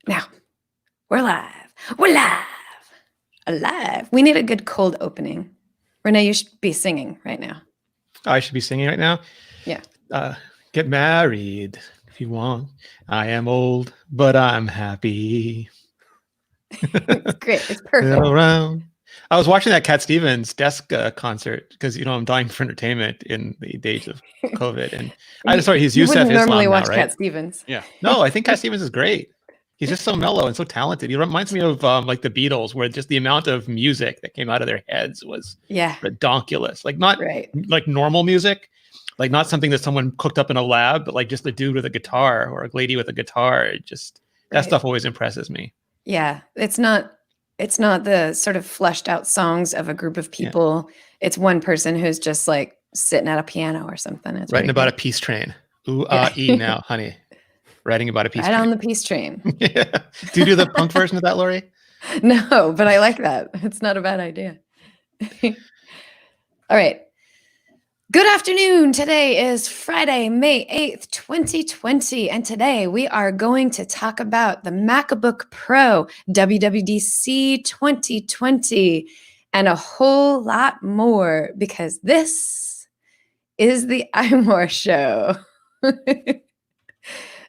Now, we're live. We're live. Alive. We need a good cold opening. Rene, you should be singing right now. I should be singing right now. Yeah. Get married if you want. I am old, but I'm happy. It's great. It's perfect. Around. I was watching that Cat Stevens desk concert because I'm dying for entertainment in the days of COVID, and he's You Yusef wouldn't normally Islam watch now, right? Cat Stevens. Yeah. No, I think Cat Stevens is great. He's just so mellow and so talented. He reminds me of like the Beatles, where just the amount of music that came out of their heads was redonkulous. Like not like normal music, like not something that someone cooked up in a lab, but like just a dude with a guitar or a lady with a guitar. It just that stuff always impresses me. Yeah, it's not the sort of fleshed out songs of a group of people. Yeah. It's one person who's just like sitting at a piano or something. It's writing about a peace train. Ooh, now, honey. Writing about a peace train. Right on the peace train. Yeah. Do you do the punk version of that, Lori? No, but I like that. It's not a bad idea. All right. Good afternoon. Today is Friday, May 8th, 2020. And today we are going to talk about the MacBook Pro WWDC 2020 and a whole lot more, because this is the iMore show.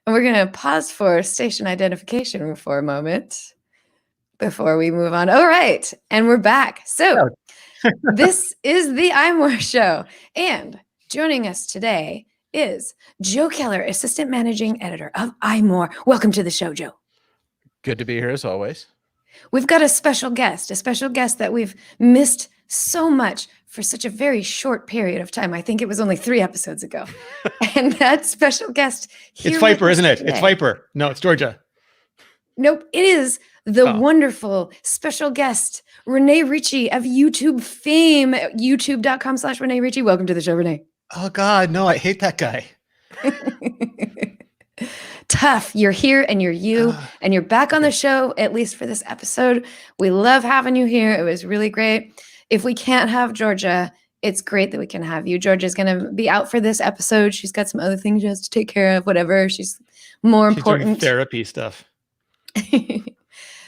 And we're going to pause for station identification for a moment before we move on. All right. And we're back. So this is the iMore show. And joining us today is Joe Keller, Assistant Managing Editor of iMore. Welcome to the show, Joe. Good to be here as always. We've got a special guest that we've missed so much for such a very short period of time. I think it was only 3 episodes ago. And that special guest here. It's Viper, isn't it? Today. It's Viper. No, it's Georgia. Nope, it is the wonderful special guest, Rene Ritchie of YouTube fame, youtube.com/Rene Ritchie. Welcome to the show, Rene. Oh, God, no, I hate that guy. Tough. You're here and you're you, and you're back on the show, at least for this episode. We love having you here. It was really great. If we can't have Georgia, it's great that we can have you. Georgia's going to be out for this episode. She's got some other things she has to take care of, whatever. She's more important. She's doing therapy stuff.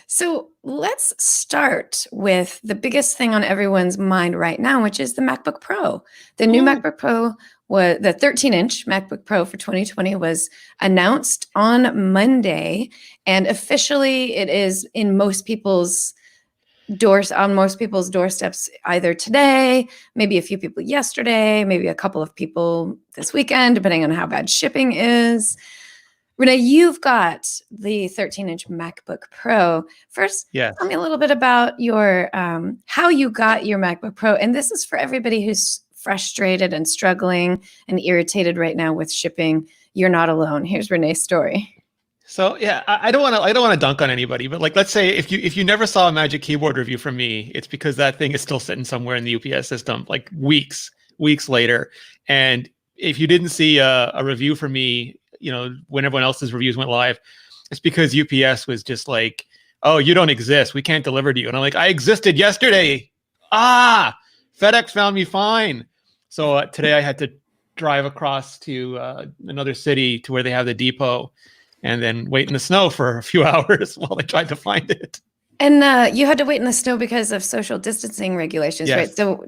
So let's start with the biggest thing on everyone's mind right now, which is the MacBook Pro. The new MacBook Pro, the 13-inch MacBook Pro for 2020 was announced on Monday, and officially it is in most people's doorsteps either today, maybe a few people yesterday, maybe a couple of people this weekend, depending on how bad shipping is. Rene, you've got the 13-inch MacBook Pro. First, tell me a little bit about your how you got your MacBook Pro. And this is for everybody who's frustrated and struggling and irritated right now with shipping. You're not alone. Here's Rene's story. So I don't want to dunk on anybody, but like, let's say if you never saw a Magic Keyboard review from me, it's because that thing is still sitting somewhere in the UPS system, like weeks later. And if you didn't see a review from me, when everyone else's reviews went live, it's because UPS was just like, oh, you don't exist. We can't deliver to you. And I'm like, I existed yesterday. FedEx found me fine. So today I had to drive across to another city to where they have the depot and then wait in the snow for a few hours while they tried to find it. And you had to wait in the snow because of social distancing regulations, right? So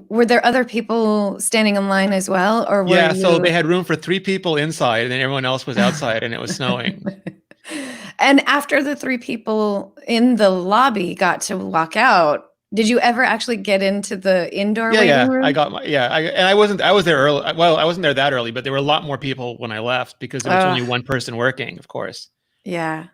were there other people standing in line as well? Or so they had room for 3 people inside and then everyone else was outside and it was snowing. And after the 3 people in the lobby got to walk out, did you ever actually get into the indoor waiting room? I got I was there early. Well, I wasn't there that early, but there were a lot more people when I left because there was only one person working, of course. Yeah.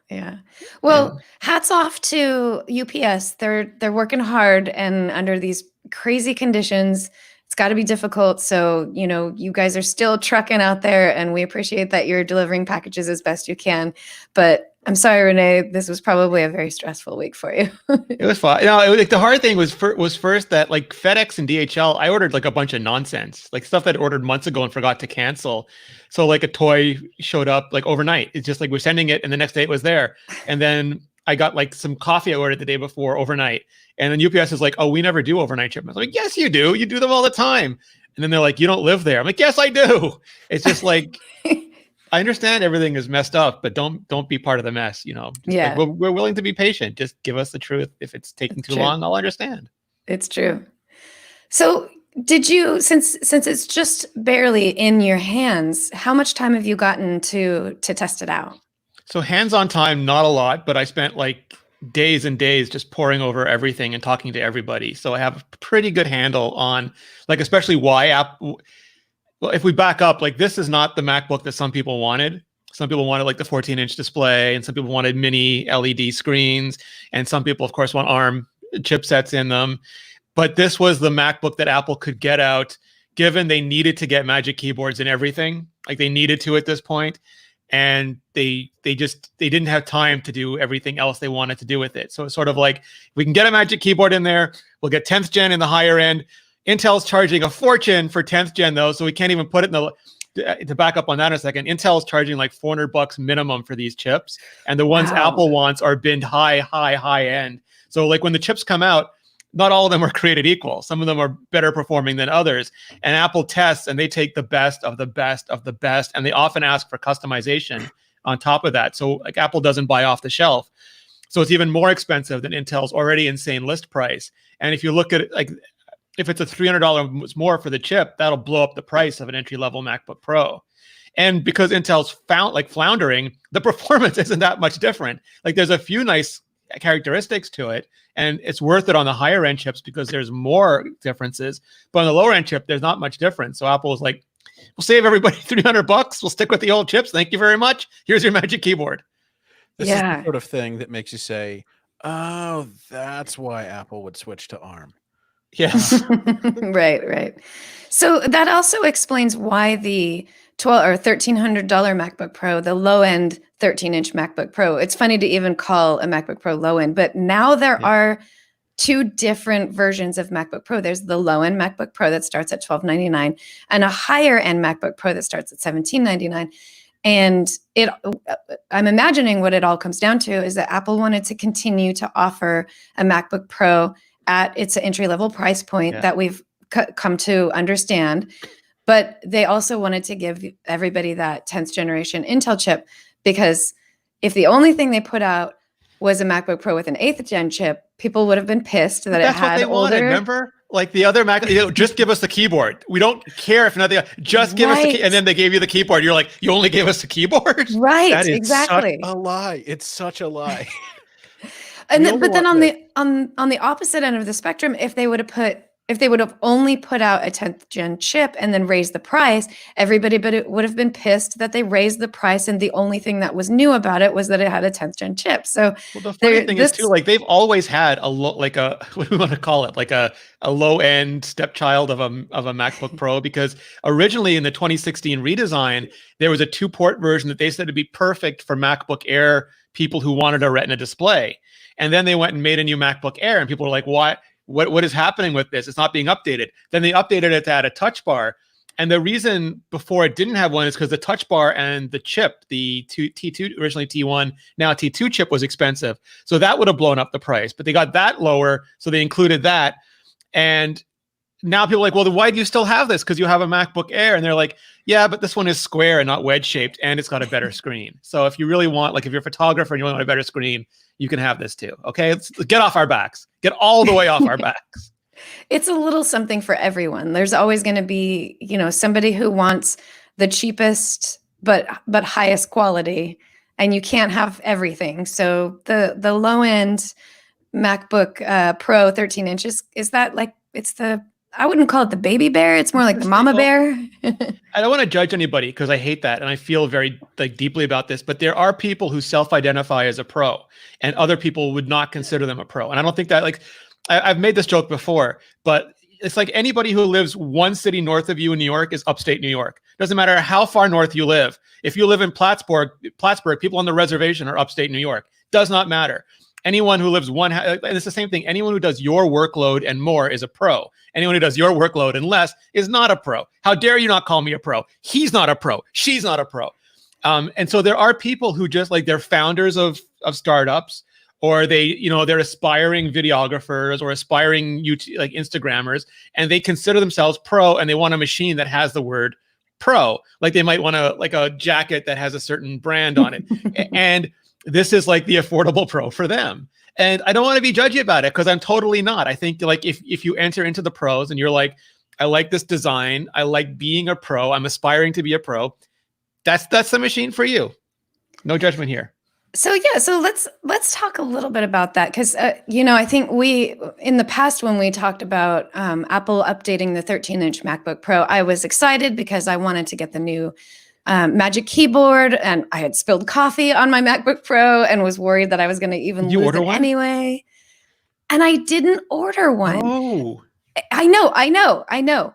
Well, hats off to UPS. They're working hard, and under these crazy conditions, it's got to be difficult. So, you guys are still trucking out there, and we appreciate that you're delivering packages as best you can. But I'm sorry, Rene, this was probably a very stressful week for you. It was fine. The hard thing was first that like FedEx and DHL, I ordered like a bunch of nonsense, like stuff that I ordered months ago and forgot to cancel. So like a toy showed up like overnight. It's just like we're sending it and the next day it was there. And then I got like some coffee I ordered the day before overnight. And then UPS is like, oh, we never do overnight shipments. I'm like, yes, you do. You do them all the time. And then they're like, you don't live there. I'm like, yes, I do. It's just like, I understand everything is messed up, but don't be part of the mess. You know, just Yeah. like, we're willing to be patient. Just give us the truth. If it's taking It's too true. long, I'll understand. It's true. So did you, since it's just barely in your hands, how much time have you gotten to test it out? So hands-on time, not a lot, but I spent like days and days just poring over everything and talking to everybody. So I have a pretty good handle on, like, especially why Apple. Well, if we back up, like, this is not the MacBook that some people wanted. Some people wanted like the 14-inch display, and some people wanted mini LED screens, and some people, of course, want ARM chipsets in them. But this was the MacBook that Apple could get out, given they needed to get Magic Keyboards in everything. Like, they needed to at this point, and they didn't have time to do everything else they wanted to do with it. So it's sort of like, we can get a Magic Keyboard in there. We'll get 10th gen in the higher end. Intel's charging a fortune for 10th gen though, so we can't even put it in the, to back up on that in a second, Intel's charging like $400 minimum for these chips. And the ones Apple wants are binned high end. So like when the chips come out, not all of them are created equal. Some of them are better performing than others. And Apple tests and they take the best of the best of the best. And they often ask for customization on top of that. So like Apple doesn't buy off the shelf. So it's even more expensive than Intel's already insane list price. And if you look at it, like, if it's a $300 more for the chip, that'll blow up the price of an entry-level MacBook Pro. And because Intel's floundering, the performance isn't that much different. Like, there's a few nice characteristics to it, and it's worth it on the higher end chips because there's more differences. But on the lower end chip, there's not much difference. So Apple is like, we'll save everybody $300. We'll stick with the old chips. Thank you very much. Here's your Magic Keyboard. This is the sort of thing that makes you say, oh, that's why Apple would switch to ARM. Yes. Right. So that also explains why the $1,200 or $1,300 MacBook Pro, the low end 13-inch MacBook Pro. It's funny to even call a MacBook Pro low end, but now there are two different versions of MacBook Pro. There's the low end MacBook Pro that starts at $1,299 and a higher end MacBook Pro that starts at $1,799. And I'm imagining what it all comes down to is that Apple wanted to continue to offer a MacBook Pro at its entry-level price point that we've come to understand. But they also wanted to give everybody that 10th generation Intel chip, because if the only thing they put out was a MacBook Pro with an 8th gen chip, people would have been pissed that it had what they wanted, remember? Like the other Mac, just give us the keyboard. We don't care if nothing else. Just give us the key. And then they gave you the keyboard. You're like, you only gave us the keyboard? Right, that is exactly. Such a lie. It's such a lie. And then, but then on the opposite end of the spectrum, if they would have only put out a 10th gen chip and then raised the price, everybody would have been pissed that they raised the price and the only thing that was new about it was that it had a 10th gen chip. So the funny thing is too, like, they've always had what do we want to call it? Like a low end stepchild of a MacBook Pro, because originally in the 2016 redesign, there was a 2-port version that they said would be perfect for MacBook Air people who wanted a Retina display. And then they went and made a new MacBook Air, and people were like, why? What is happening with this? It's not being updated. Then they updated it to add a touch bar. And the reason before it didn't have one is because the touch bar and the chip, the T2, originally T1, now T2 chip was expensive. So that would have blown up the price. But they got that lower, so they included that. And now people are like, well, then why do you still have this? Because you have a MacBook Air. And they're like, yeah, but this one is square and not wedge-shaped, and it's got a better screen. So if you really want, like if you're a photographer and you want a better screen, you can have this too. Okay, let's get off our backs. Get all the way off our backs. It's a little something for everyone. There's always going to be, somebody who wants the cheapest but highest quality, and you can't have everything. So the low end MacBook Pro 13 inches is that like I wouldn't call it the baby bear. It's more like the mama bear. I don't want to judge anybody because I hate that. And I feel very deeply about this, but there are people who self-identify as a pro and other people would not consider them a pro. And I don't think that, I've made this joke before, but it's like anybody who lives one city north of you in New York is upstate New York. Doesn't matter how far north you live. If you live in Plattsburgh, people on the reservation are upstate New York. Does not matter. Anyone who lives and it's the same thing. Anyone who does your workload and more is a pro. Anyone who does your workload and less is not a pro. How dare you not call me a pro? He's not a pro. She's not a pro. And so there are people who just they're founders of startups, or they're aspiring videographers or aspiring YouTube, Instagrammers, and they consider themselves pro, and they want a machine that has the word Pro. Like they might want a jacket that has a certain brand on it. And this is like the affordable Pro for them. And I don't want to be judgy about it because I'm totally not. I think like if you enter into the pros and you're like, I like this design, I like being a pro, I'm aspiring to be a pro, that's the machine for you. No judgment here. So yeah, so let's talk a little bit about that because I think in the past when we talked about Apple updating the 13-inch MacBook Pro, I was excited because I wanted to get the new Magic Keyboard, and I had spilled coffee on my MacBook Pro and was worried that I was going to even lose it anyway. And I didn't order one. Oh, I know.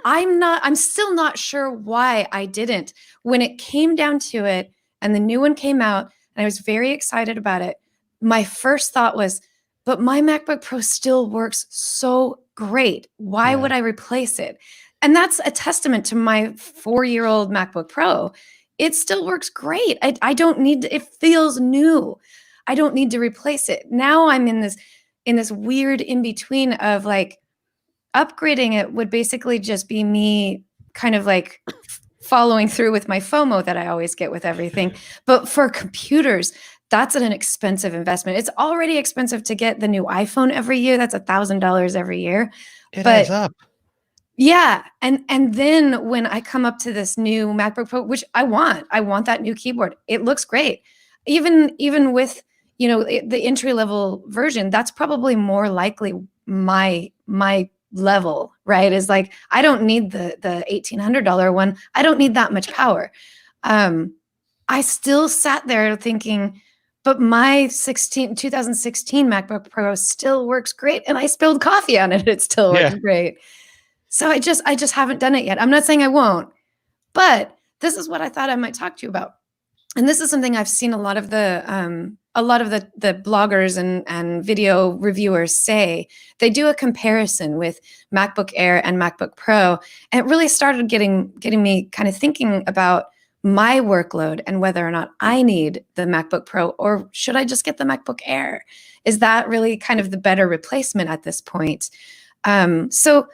I'm still not sure why I didn't. When it came down to it, and the new one came out. And I was very excited about it. My first thought was, but my MacBook Pro still works so great. Why would I replace it? And that's a testament to my 4-year-old MacBook Pro. It still works great. I don't need to, it feels new. I don't need to replace it. Now I'm in this weird in-between of like upgrading it would basically just be me kind of like following through with my FOMO that I always get with everything. But for computers, that's an expensive investment. It's already expensive to get the new iPhone every year. That's $1,000 every year. It adds up. Yeah. And then when I come up to this new MacBook Pro, which I want that new keyboard. It looks great. Even with, the entry level version, that's probably more likely my level, right? Is like, I don't need the $1,800 one. I don't need that much power. I still sat there thinking, but my 2016 MacBook Pro still works great. And I spilled coffee on it. It still works great. So I just haven't done it yet. I'm not saying I won't, but this is what I thought I might talk to you about. And this is something I've seen a lot of the bloggers and video reviewers say. They do a comparison with MacBook Air and MacBook Pro, and it really started getting me kind of thinking about my workload and whether or not I need the MacBook Pro or should I just get the MacBook Air? Is that really kind of the better replacement at this point? So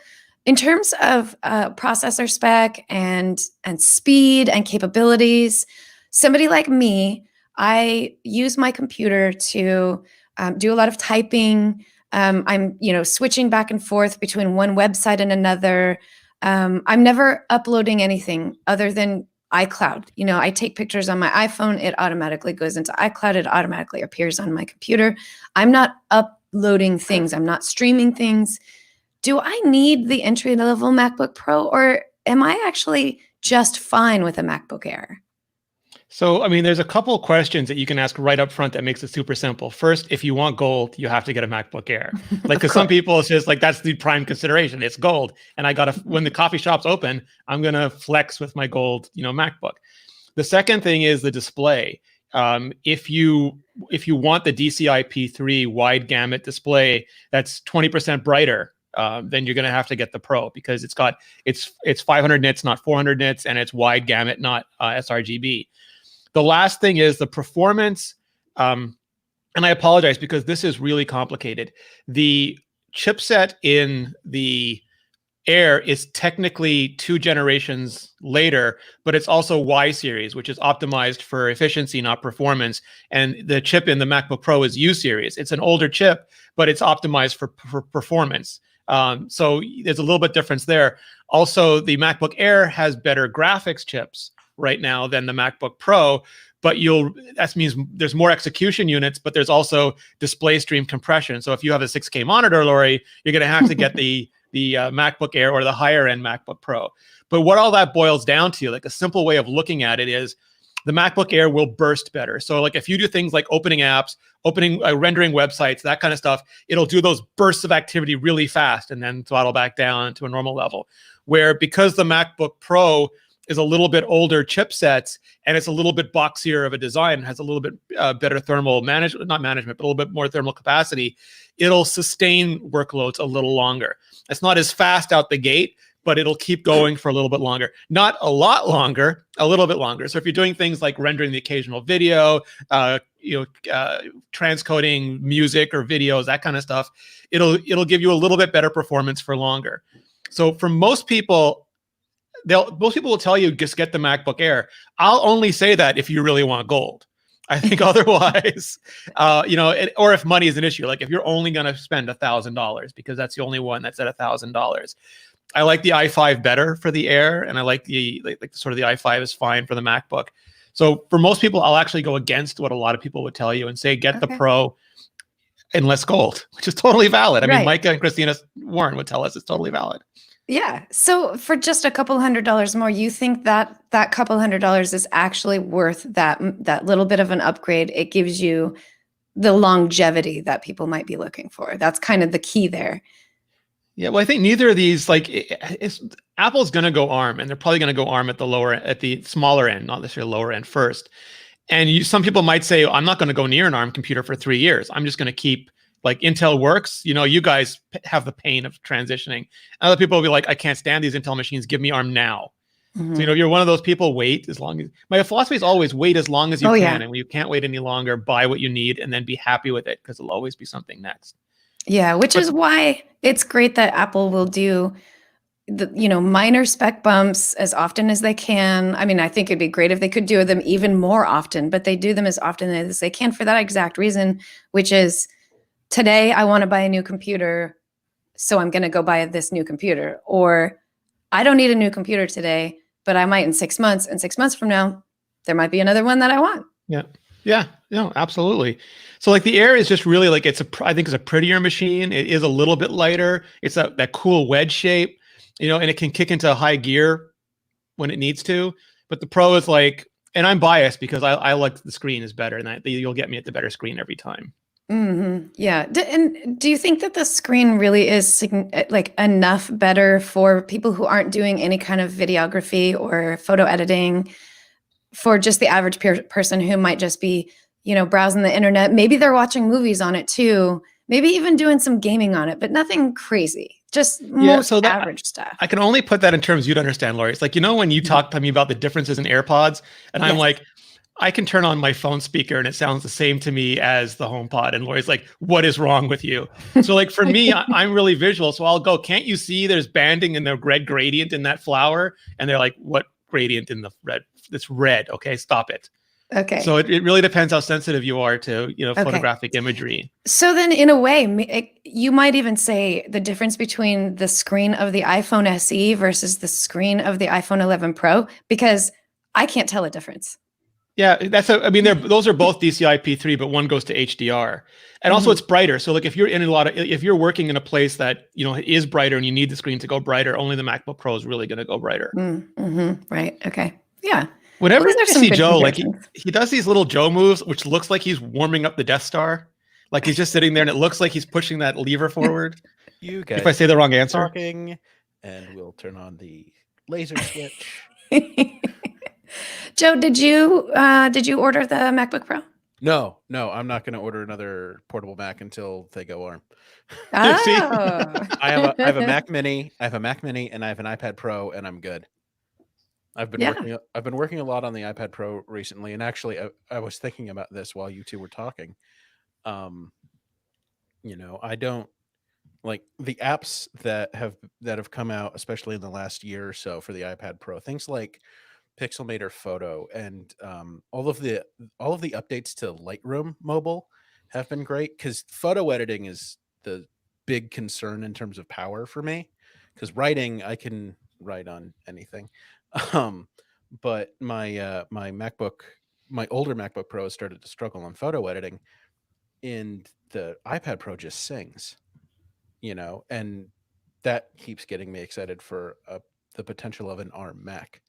in terms of processor spec and speed and capabilities, somebody like me, I use my computer to do a lot of typing. I'm, switching back and forth between one website and another. I'm never uploading anything other than iCloud. I take pictures on my iPhone. It automatically goes into iCloud. It automatically appears on my computer. I'm not uploading things. I'm not streaming things. Do I need the entry-level MacBook Pro, or am I actually just fine with a MacBook Air? So, there's a couple of questions that you can ask right up front that makes it super simple. First, if you want gold, you have to get a MacBook Air. Like, because some people, it's just like, that's the prime consideration. It's gold. And when the coffee shop's open, I'm going to flex with my gold, MacBook. The second thing is the display. If you want the DCI-P3 wide gamut display that's 20% brighter, then you're going to have to get the Pro because it's 500 nits, not 400 nits, and it's wide gamut, not sRGB. The last thing is the performance, and I apologize because this is really complicated. The chipset in the Air is technically 2 generations later, but it's also Y series, which is optimized for efficiency, not performance. And the chip in the MacBook Pro is U series. It's an older chip, but it's optimized for performance. So there's a little bit difference there. Also, the MacBook Air has better graphics chips right now than the MacBook Pro, but that means there's more execution units, but there's also display stream compression. So if you have a 6K monitor, Lori, you're going to have to get the MacBook Air or the higher end MacBook Pro. But what all that boils down to, like a simple way of looking at it is the MacBook Air will burst better. So like if you do things like opening apps, rendering websites, that kind of stuff, it'll do those bursts of activity really fast and then throttle back down to a normal level. Where because the MacBook Pro is a little bit older chipsets and it's a little bit boxier of a design, has a little bit better thermal management, not management, but a little bit more thermal capacity, it'll sustain workloads a little longer. It's not as fast out the gate, but it'll keep going for a little bit longer. Not a lot longer, a little bit longer. So if you're doing things like rendering the occasional video, transcoding music or videos, that kind of stuff, it'll give you a little bit better performance for longer. So for most people, most people will tell you just get the MacBook Air. I'll only say that if you really want gold. I think otherwise, or if money is an issue, like if you're only going to spend $1,000 because that's the only one that's at $1,000. I like the i5 better for the Air, and I like the sort of the i5 is fine for the MacBook. So for most people, I'll actually go against what a lot of people would tell you and say get the Pro and less gold, which is totally valid. I mean, Micah and Christina Warren would tell us it's totally valid. Yeah. So for just a couple $100 more, you think that that couple $100 is actually worth that little bit of an upgrade? It gives you the longevity that people might be looking for. That's kind of the key there. Yeah, well, I think neither of these, Apple's going to go ARM, and they're probably going to go ARM at the smaller end, not necessarily lower end first. And some people might say, I'm not going to go near an ARM computer for 3 years. I'm just going to keep, like, Intel works. You guys have the pain of transitioning. Other people will be like, I can't stand these Intel machines. Give me ARM now. Mm-hmm. So, if you're one of those people, wait as long as, my philosophy is always wait as long as you can. Yeah. And when you can't wait any longer, buy what you need and then be happy with it, because it'll always be something next. Yeah, which is why it's great that Apple will do the minor spec bumps as often as they can. I mean, I think it'd be great if they could do them even more often, but they do them as often as they can for that exact reason, which is today I want to buy a new computer, so I'm going to go buy this new computer. Or I don't need a new computer today, but I might in 6 months, and 6 months from now, there might be another one that I want. Yeah. Yeah, no, absolutely. So like the Air is just really like, I think it's a prettier machine. It is a little bit lighter. It's that cool wedge shape, and it can kick into high gear when it needs to. But the Pro is like, and I'm biased because I like the screen is better, and you'll get me at the better screen every time. Mm-hmm. Yeah. And do you think that the screen really is like enough better for people who aren't doing any kind of videography or photo editing? For just the average person who might just be, browsing the internet, maybe they're watching movies on it too, maybe even doing some gaming on it, but nothing crazy, just average stuff. I can only put that in terms you'd understand, Lori. It's like, when you talk to me about the differences in AirPods, and I'm like, I can turn on my phone speaker and it sounds the same to me as the HomePod. And Lori's like, what is wrong with you? So like for me, I'm really visual. So I'll go, can't you see there's banding in the red gradient in that flower? And they're like, what gradient in the red? It's red. Okay, stop it. Okay. So it really depends how sensitive you are to photographic imagery. So then, in a way, you might even say the difference between the screen of the iPhone SE versus the screen of the iPhone 11 Pro, because I can't tell a difference. Yeah, those are both DCI-P3, but one goes to HDR, and also it's brighter. So like if you're working in a place that is brighter and you need the screen to go brighter, only the MacBook Pro is really going to go brighter. Mm-hmm. Right. Okay. Yeah. Whenever I see Joe, like he does these little Joe moves, which looks like he's warming up the Death Star. Like he's just sitting there and it looks like he's pushing that lever forward. You guys, if I say the wrong answer, talking, and we'll turn on the laser switch. Joe, did you order the MacBook Pro? No, I'm not going to order another portable Mac until they go ARM. Oh. I have a Mac Mini, and I have an iPad Pro, and I'm good. I've been working a lot on the iPad Pro recently, and actually, I was thinking about this while you two were talking. I don't like the apps that have come out, especially in the last year or so for the iPad Pro. Things like Pixelmator Photo and all of the updates to Lightroom Mobile have been great, because photo editing is the big concern in terms of power for me. Because writing, I can write on anything. But my my older MacBook Pro has started to struggle on photo editing, and the iPad Pro just sings, and that keeps getting me excited for the potential of an ARM Mac.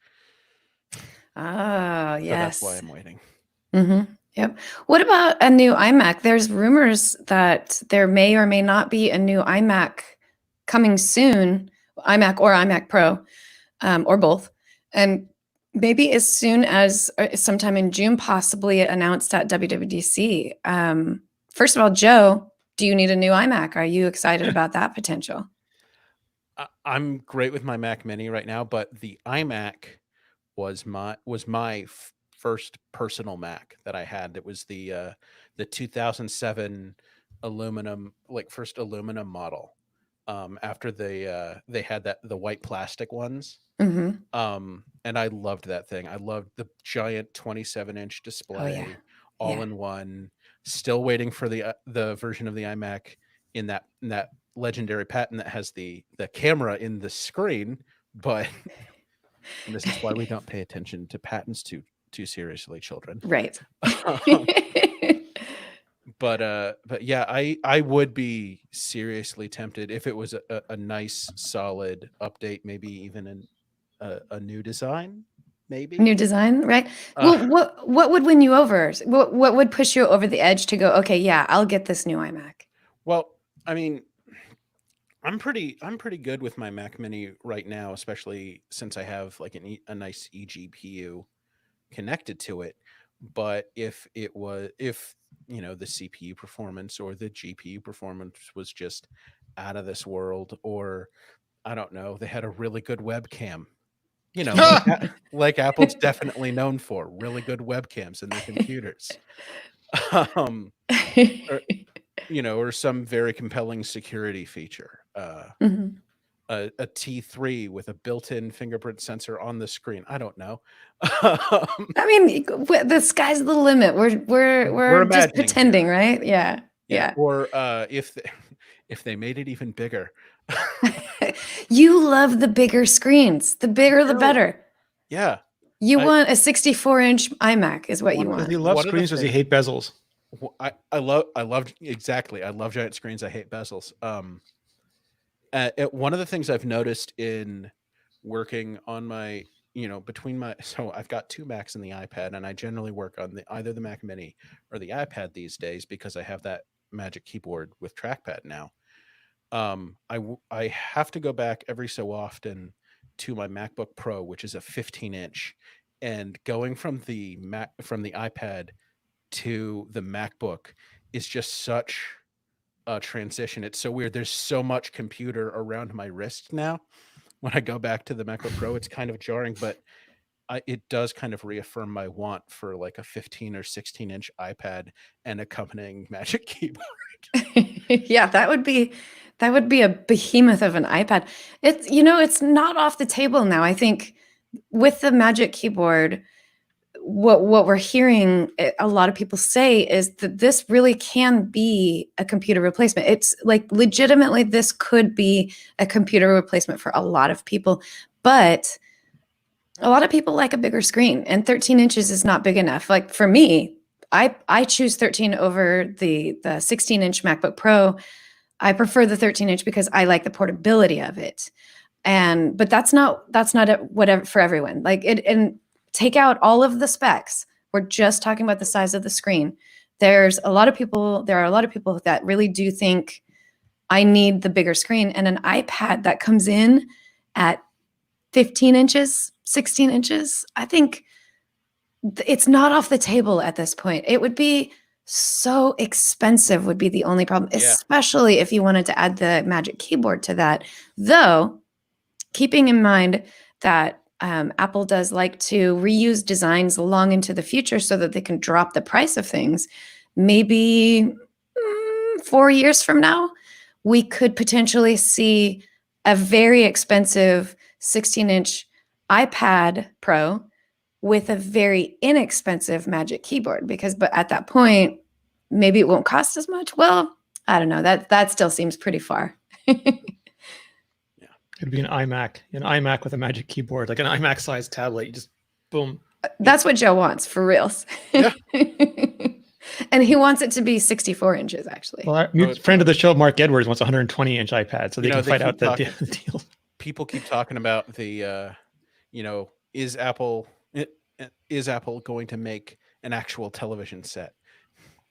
Oh, yes. So that's why I'm waiting. Mm-hmm. Yep. What about a new iMac? There's rumors that there may or may not be a new iMac coming soon, iMac or iMac Pro, or both. And maybe as soon as sometime in June, possibly announced at WWDC. First of all, Joe, do you need a new iMac? Are you excited about that potential? I'm great with my Mac Mini right now, but the iMac was my first personal Mac that I had. That was the 2007 aluminum, first aluminum model. after they had the white plastic ones. Hmm. And I loved that thing. I loved the giant 27-inch display, all in one. Still waiting for the version of the iMac in that legendary patent that has the camera in the screen, but and this is why we don't pay attention to patents too seriously, children. Right. But yeah, I would be seriously tempted if it was a nice solid update, maybe even a new design, maybe. New design, right? Well, what would win you over? What would push you over the edge to go, okay, yeah, I'll get this new iMac? Well, I mean, I'm pretty good with my Mac Mini right now, especially since I have like a nice eGPU connected to it. But if the CPU performance or the GPU performance was just out of this world, or I don't know, they had a really good webcam, like Apple's definitely known for, really good webcams in their computers. Or some very compelling security feature. Mm-hmm. A T3 with a built-in fingerprint sensor on the screen. I don't know. I mean, the sky's the limit. We're just pretending, right? Yeah. Or if they made it even bigger. You love the bigger screens. The bigger, the better. Yeah. You want a 64-inch iMac is what you want. Does he love screens or does he hate bezels? I love exactly. I love giant screens. I hate bezels. One of the things I've noticed in working on my, so I've got two Macs and the iPad, and I generally work on either the Mac Mini or the iPad these days because I have that Magic Keyboard with trackpad now. I have to go back every so often to my MacBook Pro, which is a 15-inch, and going from the iPad to the MacBook is just such a transition. It's so weird. There's so much computer around my wrist now. When I go back to the MacBook Pro, it's kind of jarring, but it does kind of reaffirm my want for like a 15 or 16-inch iPad and accompanying Magic Keyboard. Yeah, that would be a behemoth of an iPad. It's not off the table now. I think with the Magic Keyboard, what we're hearing a lot of people say is that this really can be a computer replacement. It's like legitimately this could be a computer replacement for a lot of people, but a lot of people like a bigger screen, and 13 inches is not big enough. Like for me, I choose 13 over the 16-inch MacBook Pro. I prefer the 13-inch because I like the portability of it. But that's not whatever for everyone. Like and take out all of the specs. We're just talking about the size of the screen. There are a lot of people that really do think I need the bigger screen, and an iPad that comes in at 15 inches, 16 inches. I think it's not off the table at this point. It would be so expensive would be the only problem, especially if you wanted to add the Magic Keyboard to that. Though, keeping in mind that Apple does like to reuse designs long into the future so that they can drop the price of things. Maybe 4 years from now, we could potentially see a very expensive 16-inch iPad Pro with a very inexpensive Magic Keyboard but at that point, maybe it won't cost as much. Well, I don't know. That still seems pretty far. It'd be an iMac with a Magic Keyboard, like an iMac-sized tablet. You just boom. That's what Joe wants, for reals. Yeah. And he wants it to be 64 inches, actually. Well, our friend of the show, Mark Edwards, wants a 120-inch iPad, so they can fight out the deal. People keep talking about is Apple going to make an actual television set?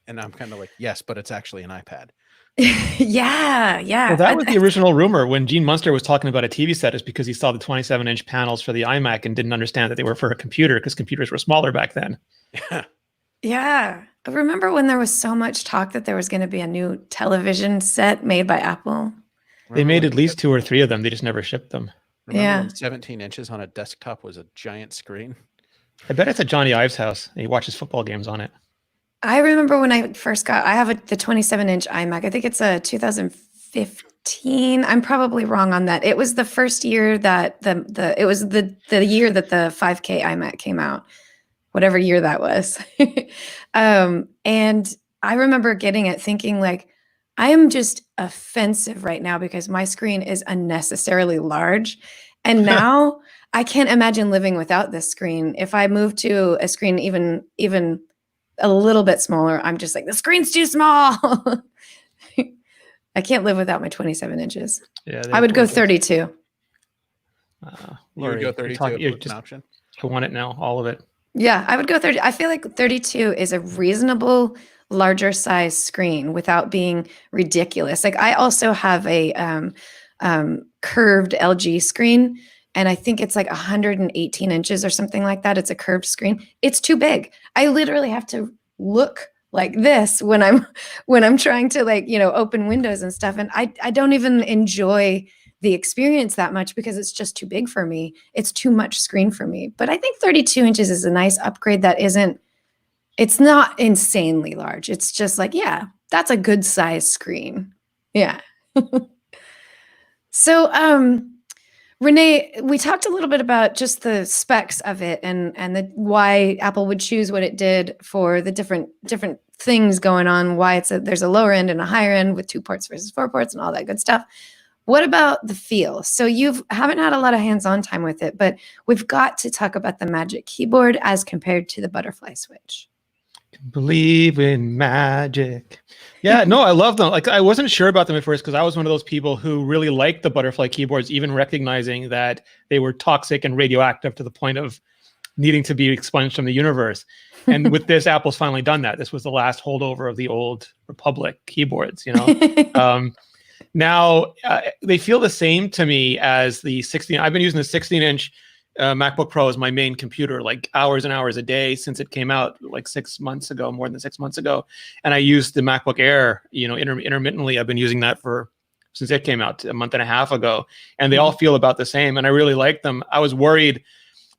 And I'm kind of like, yes, but it's actually an iPad. Yeah. Well, that was the original rumor when Gene Munster was talking about a TV set, is because he saw the 27-inch panels for the iMac and didn't understand that they were for a computer because computers were smaller back then. Yeah. I remember when there was so much talk that there was going to be a new television set made by Apple. They made at least 2 or 3 of them. They just never shipped them. Remember when 17 inches on a desktop was a giant screen? I bet it's at Johnny Ives' house. He watches football games on it. I remember when I first I have the 27-inch iMac. I think it's a 2015 2014. I'm probably wrong on that. It was the first year that it was the year that the 5K iMac came out, whatever year that was. And I remember getting it thinking like, I am just offensive right now because my screen is unnecessarily large. And now I can't imagine living without this screen. If I move to a screen even a little bit smaller, I'm just like, the screen's too small. I can't live without my 27 inches. Yeah, I would go 32. You would Lori, go you're 32 talking- you're with just- an option. I want it now, all of it. Yeah, I would go 30. I feel like 32 is a reasonable larger size screen without being ridiculous. Like I also have a curved LG screen, and I think it's like 118 inches or something like that. It's a curved screen. It's too big. I literally have to look like this when I'm trying to like, open windows and stuff. And I don't even enjoy the experience that much because it's just too big for me. It's too much screen for me. But I think 32 inches is a nice upgrade that it's not insanely large. It's just like, yeah, that's a good size screen. Yeah. So, Rene, we talked a little bit about just the specs of it and why Apple would choose what it did for the different things going on, why there's a lower end and a higher end with 2 ports versus 4 ports and all that good stuff. What about the feel? So haven't had a lot of hands-on time with it, but we've got to talk about the Magic Keyboard as compared to the butterfly switch. Believe in magic. Yeah, no, I love them. Like I wasn't sure about them at first because I was one of those people who really liked the butterfly keyboards, even recognizing that they were toxic and radioactive to the point of needing to be expunged from the universe. And with this, Apple's finally done that. This was the last holdover of the old Republic keyboards, Now, they feel the same to me as the 16. I've been using the 16-inch MacBook Pro as my main computer, like hours and hours a day since it came out like 6 months ago, more than 6 months ago. And I used the MacBook Air, intermittently. I've been using that since it came out a month and a half ago. And they all feel about the same. And I really like them. I was worried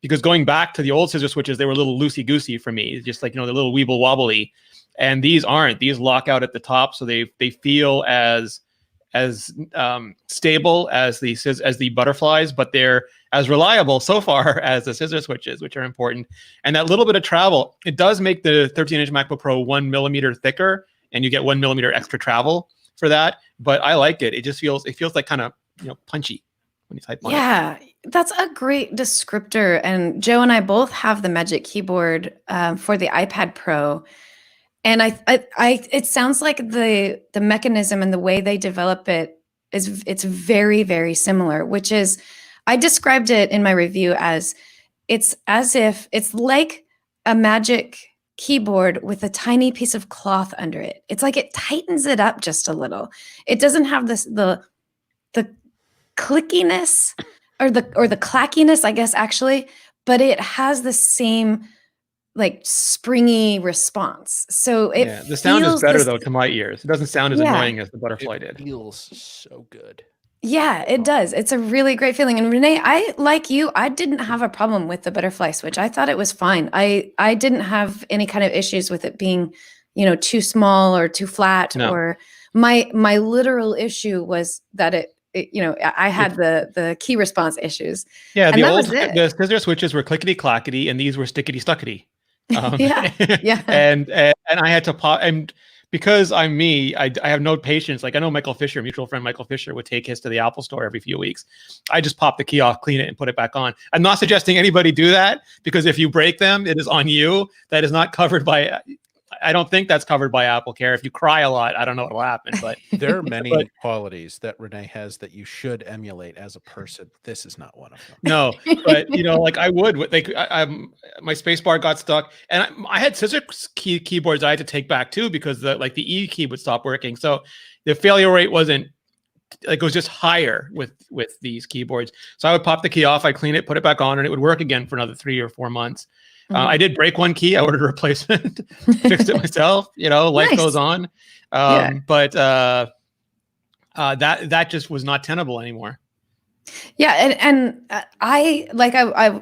because going back to the old scissor switches, they were a little loosey-goosey for me, just like, they're a little weeble wobbly. And these aren't. These lock out at the top. So they feel as stable as the butterflies, but they're as reliable so far as the scissor switches, which are important. And that little bit of travel, it does make the 13-inch MacBook Pro 1 millimeter thicker, and you get 1 millimeter extra travel for that. But I like it. It feels like kind of punchy when you type on it. Yeah, that's a great descriptor. And Joe and I both have the Magic Keyboard for the iPad Pro. And it sounds like the mechanism and the way they develop it's very, very similar, which is, I described it in my review as it's like a Magic Keyboard with a tiny piece of cloth under it. It's like it tightens it up just a little. It doesn't have the clickiness or the clackiness, I guess, actually, but it has the same like springy response. So the sound is better though to my ears. It doesn't sound as annoying as the butterfly did. It feels so good. Yeah, it does. It's a really great feeling. And Rene, I didn't have a problem with the butterfly switch. I thought it was fine. I didn't have any kind of issues with it being, too small or too flat. No. Or my literal issue was that I had the key response issues. Yeah, and the scissor switches were clickety clackety, and these were stickety stuckety. Yeah. And I had to pop, and because I'm me, I have no patience. Like I know Michael Fisher, mutual friend Michael Fisher, would take his to the Apple store every few weeks. I just pop the key off, clean it, and put it back on. I'm not suggesting anybody do that, because if you break them, it is on you. That is not covered by. I don't think that's covered by Apple Care. If you cry a lot, I don't know what will happen. But there are many qualities that Rene has that you should emulate as a person. This is not one of them. No, but like I would. My space bar got stuck, and I had scissor keyboards I had to take back too, because the E key would stop working. So the failure rate wasn't like, it was just higher with these keyboards. So I would pop the key off, I clean it, put it back on, and it would work again for another 3 or 4 months. I did break one key. I ordered a replacement, fixed it myself. Life Nice. Goes on. But that just was not tenable anymore. Yeah, and I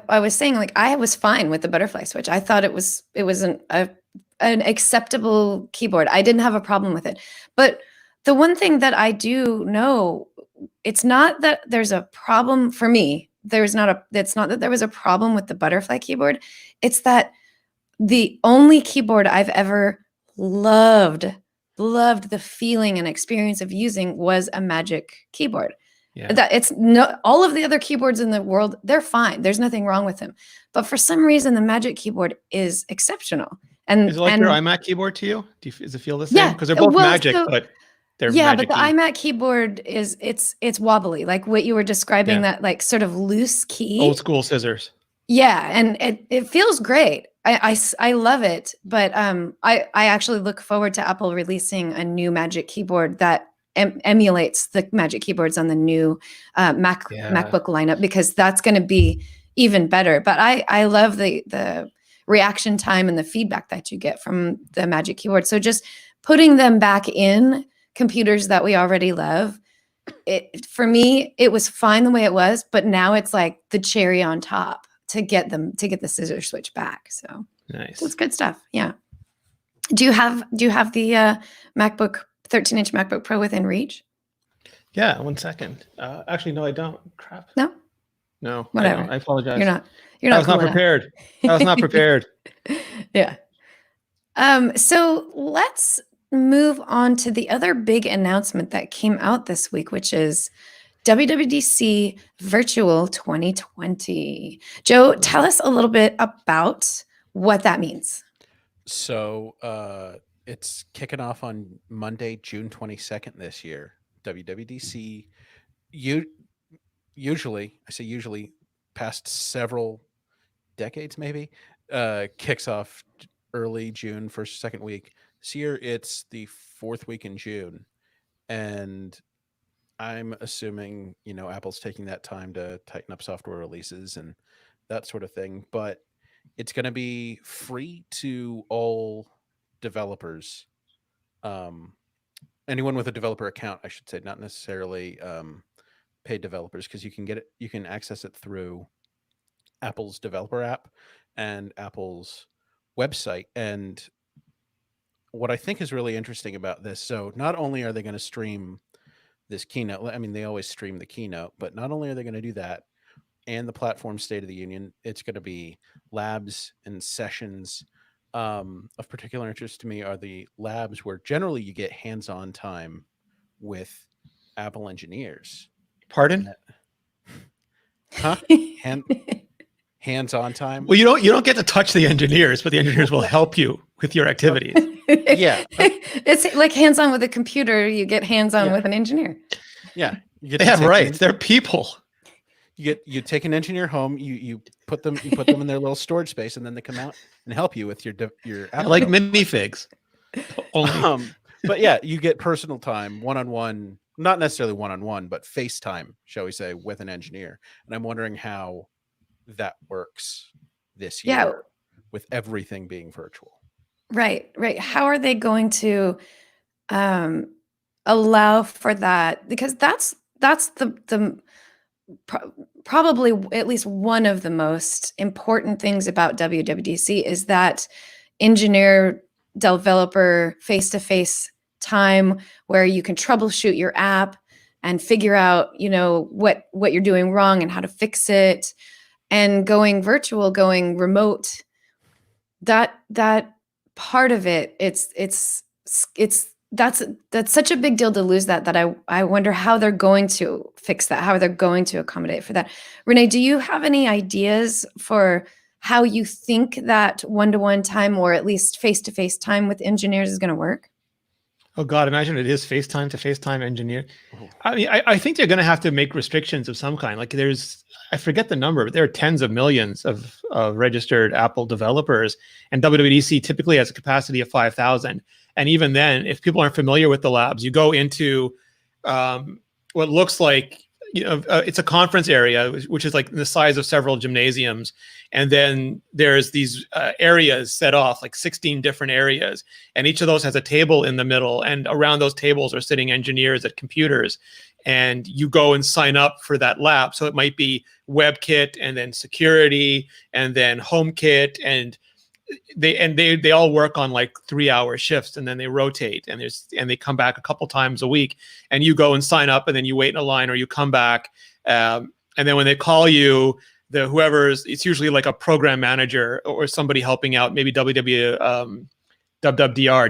was saying, like, I was fine with the butterfly switch. I thought it was an acceptable keyboard. I didn't have a problem with it. But the one thing that I do know, it's not that there's a problem for me. It's not that there was a problem with the butterfly keyboard. It's that the only keyboard I've ever loved the feeling and experience of using was a Magic keyboard. Yeah. That it's no, all of the other keyboards in the world, they're fine. There's nothing wrong with them. But for some reason, the Magic keyboard is exceptional. And Is it like your iMac keyboard to you? Does it feel the same? Yeah, Because they're both well, Magic, so- but they're yeah, Magic but the key. iMac keyboard it's wobbly, like what you were describing, Yeah. that like sort of loose key. Old school scissors. Yeah, and it feels great. I love it, but I actually look forward to Apple releasing a new Magic keyboard that emulates the Magic keyboards on the new MacBook lineup, because that's going to be even better. But I love the reaction time and the feedback that you get from the Magic keyboard. So just putting them back in computers that we already love, for me, it was fine the way it was, but now it's like the cherry on top to get the scissor switch back. So Nice. it's good stuff. Yeah. Do you have the MacBook 13-inch MacBook Pro within reach? Yeah, 1 second. Actually, no, I don't. Crap. No? No. Whatever. I apologize. You're not I was cool not enough. prepared. I was not prepared. Yeah. So let's move on to the other big announcement that came out this week, which is WWDC Virtual 2020. Joe, tell us a little bit about what that means. So it's kicking off on Monday, June 22nd this year. WWDC, usually past several decades maybe, kicks off early June, first, second week. This year it's the fourth week in June. And I'm assuming, Apple's taking that time to tighten up software releases and that sort of thing. But it's going to be free to all developers. Anyone with a developer account, I should say, not necessarily paid developers, because you can access it through Apple's developer app and Apple's website. And what I think is really interesting about this, so not only are they going to stream this keynote, I mean, they always stream the keynote, but not only are they going to do that and the platform State of the Union, it's going to be labs and sessions. Of particular interest to me are the labs where generally you get hands-on time with Apple engineers. Pardon? Huh? Hands-on time? Well, you don't get to touch the engineers, but the engineers will help you with your activities. Yeah. It's like hands-on with a computer. You get hands-on Yeah. with an engineer. Yeah. They have rights. They're people. You take an engineer home, you put them in their little storage space, and then they come out and help you with your I like minifigs. Only. But yeah, you get personal time, one-on-one, not necessarily one-on-one, but FaceTime, shall we say, with an engineer. And I'm wondering how that works this year, Yeah. with everything being virtual. Right. How are they going to allow for that? Because that's the probably at least one of the most important things about WWDC is that engineer developer face-to-face time where you can troubleshoot your app and figure out, what you're doing wrong and how to fix it. And going virtual, going remote, that part of it, that's such a big deal to lose that I wonder how they're going to fix that, how they're going to accommodate for that. Rene, do you have any ideas for how you think that one-to-one time, or at least face-to-face time with engineers, is going to work? Oh God, imagine it is FaceTime to FaceTime engineer. I mean, I think they're going to have to make restrictions of some kind. Like I forget the number, but there are tens of millions of registered Apple developers, and WWDC typically has a capacity of 5,000. And even then, if people aren't familiar with the labs, you go into what looks like, it's a conference area, which is like the size of several gymnasiums. And then there's these areas set off, like 16 different areas. And each of those has a table in the middle. And around those tables are sitting engineers at computers. And you go and sign up for that lab. So it might be WebKit, and then security, and then HomeKit. And they all work on like 3-hour shifts, and then they rotate, and they come back a couple times a week, and you go and sign up, and then you wait in a line, or you come back, and then when they call you, it's usually like a program manager or somebody helping out, maybe WWDR,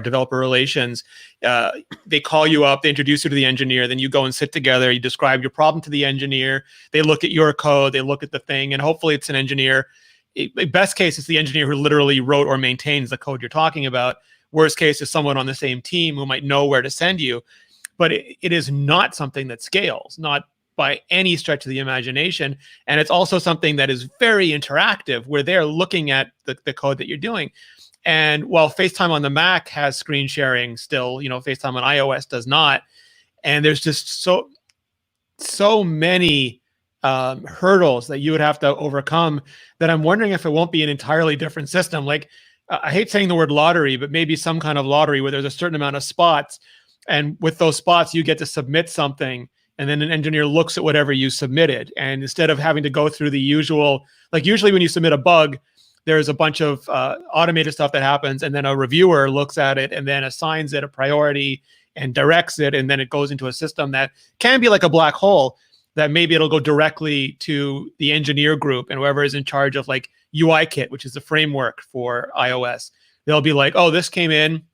developer relations. They call you up, they introduce you to the engineer, then you go and sit together, you describe your problem to the engineer, they look at your code, they look at the thing, and hopefully it's an engineer. Best case, it's the engineer who literally wrote or maintains the code you're talking about. Worst case is someone on the same team who might know where to send you. But it is not something that scales, not by any stretch of the imagination. And it's also something that is very interactive, where they're looking at the code that you're doing. And while FaceTime on the Mac has screen sharing still, FaceTime on iOS does not. And there's just so many hurdles that you would have to overcome, that I'm wondering if it won't be an entirely different system. Like, I hate saying the word lottery, but maybe some kind of lottery where there's a certain amount of spots, and with those spots you get to submit something, and then an engineer looks at whatever you submitted, and instead of having to go through the usual, like usually when you submit a bug, there's a bunch of automated stuff that happens, and then a reviewer looks at it and then assigns it a priority and directs it, and then it goes into a system that can be like a black hole, that maybe it'll go directly to the engineer group, and whoever is in charge of like UIKit, which is the framework for iOS. They'll be like, oh, this came in,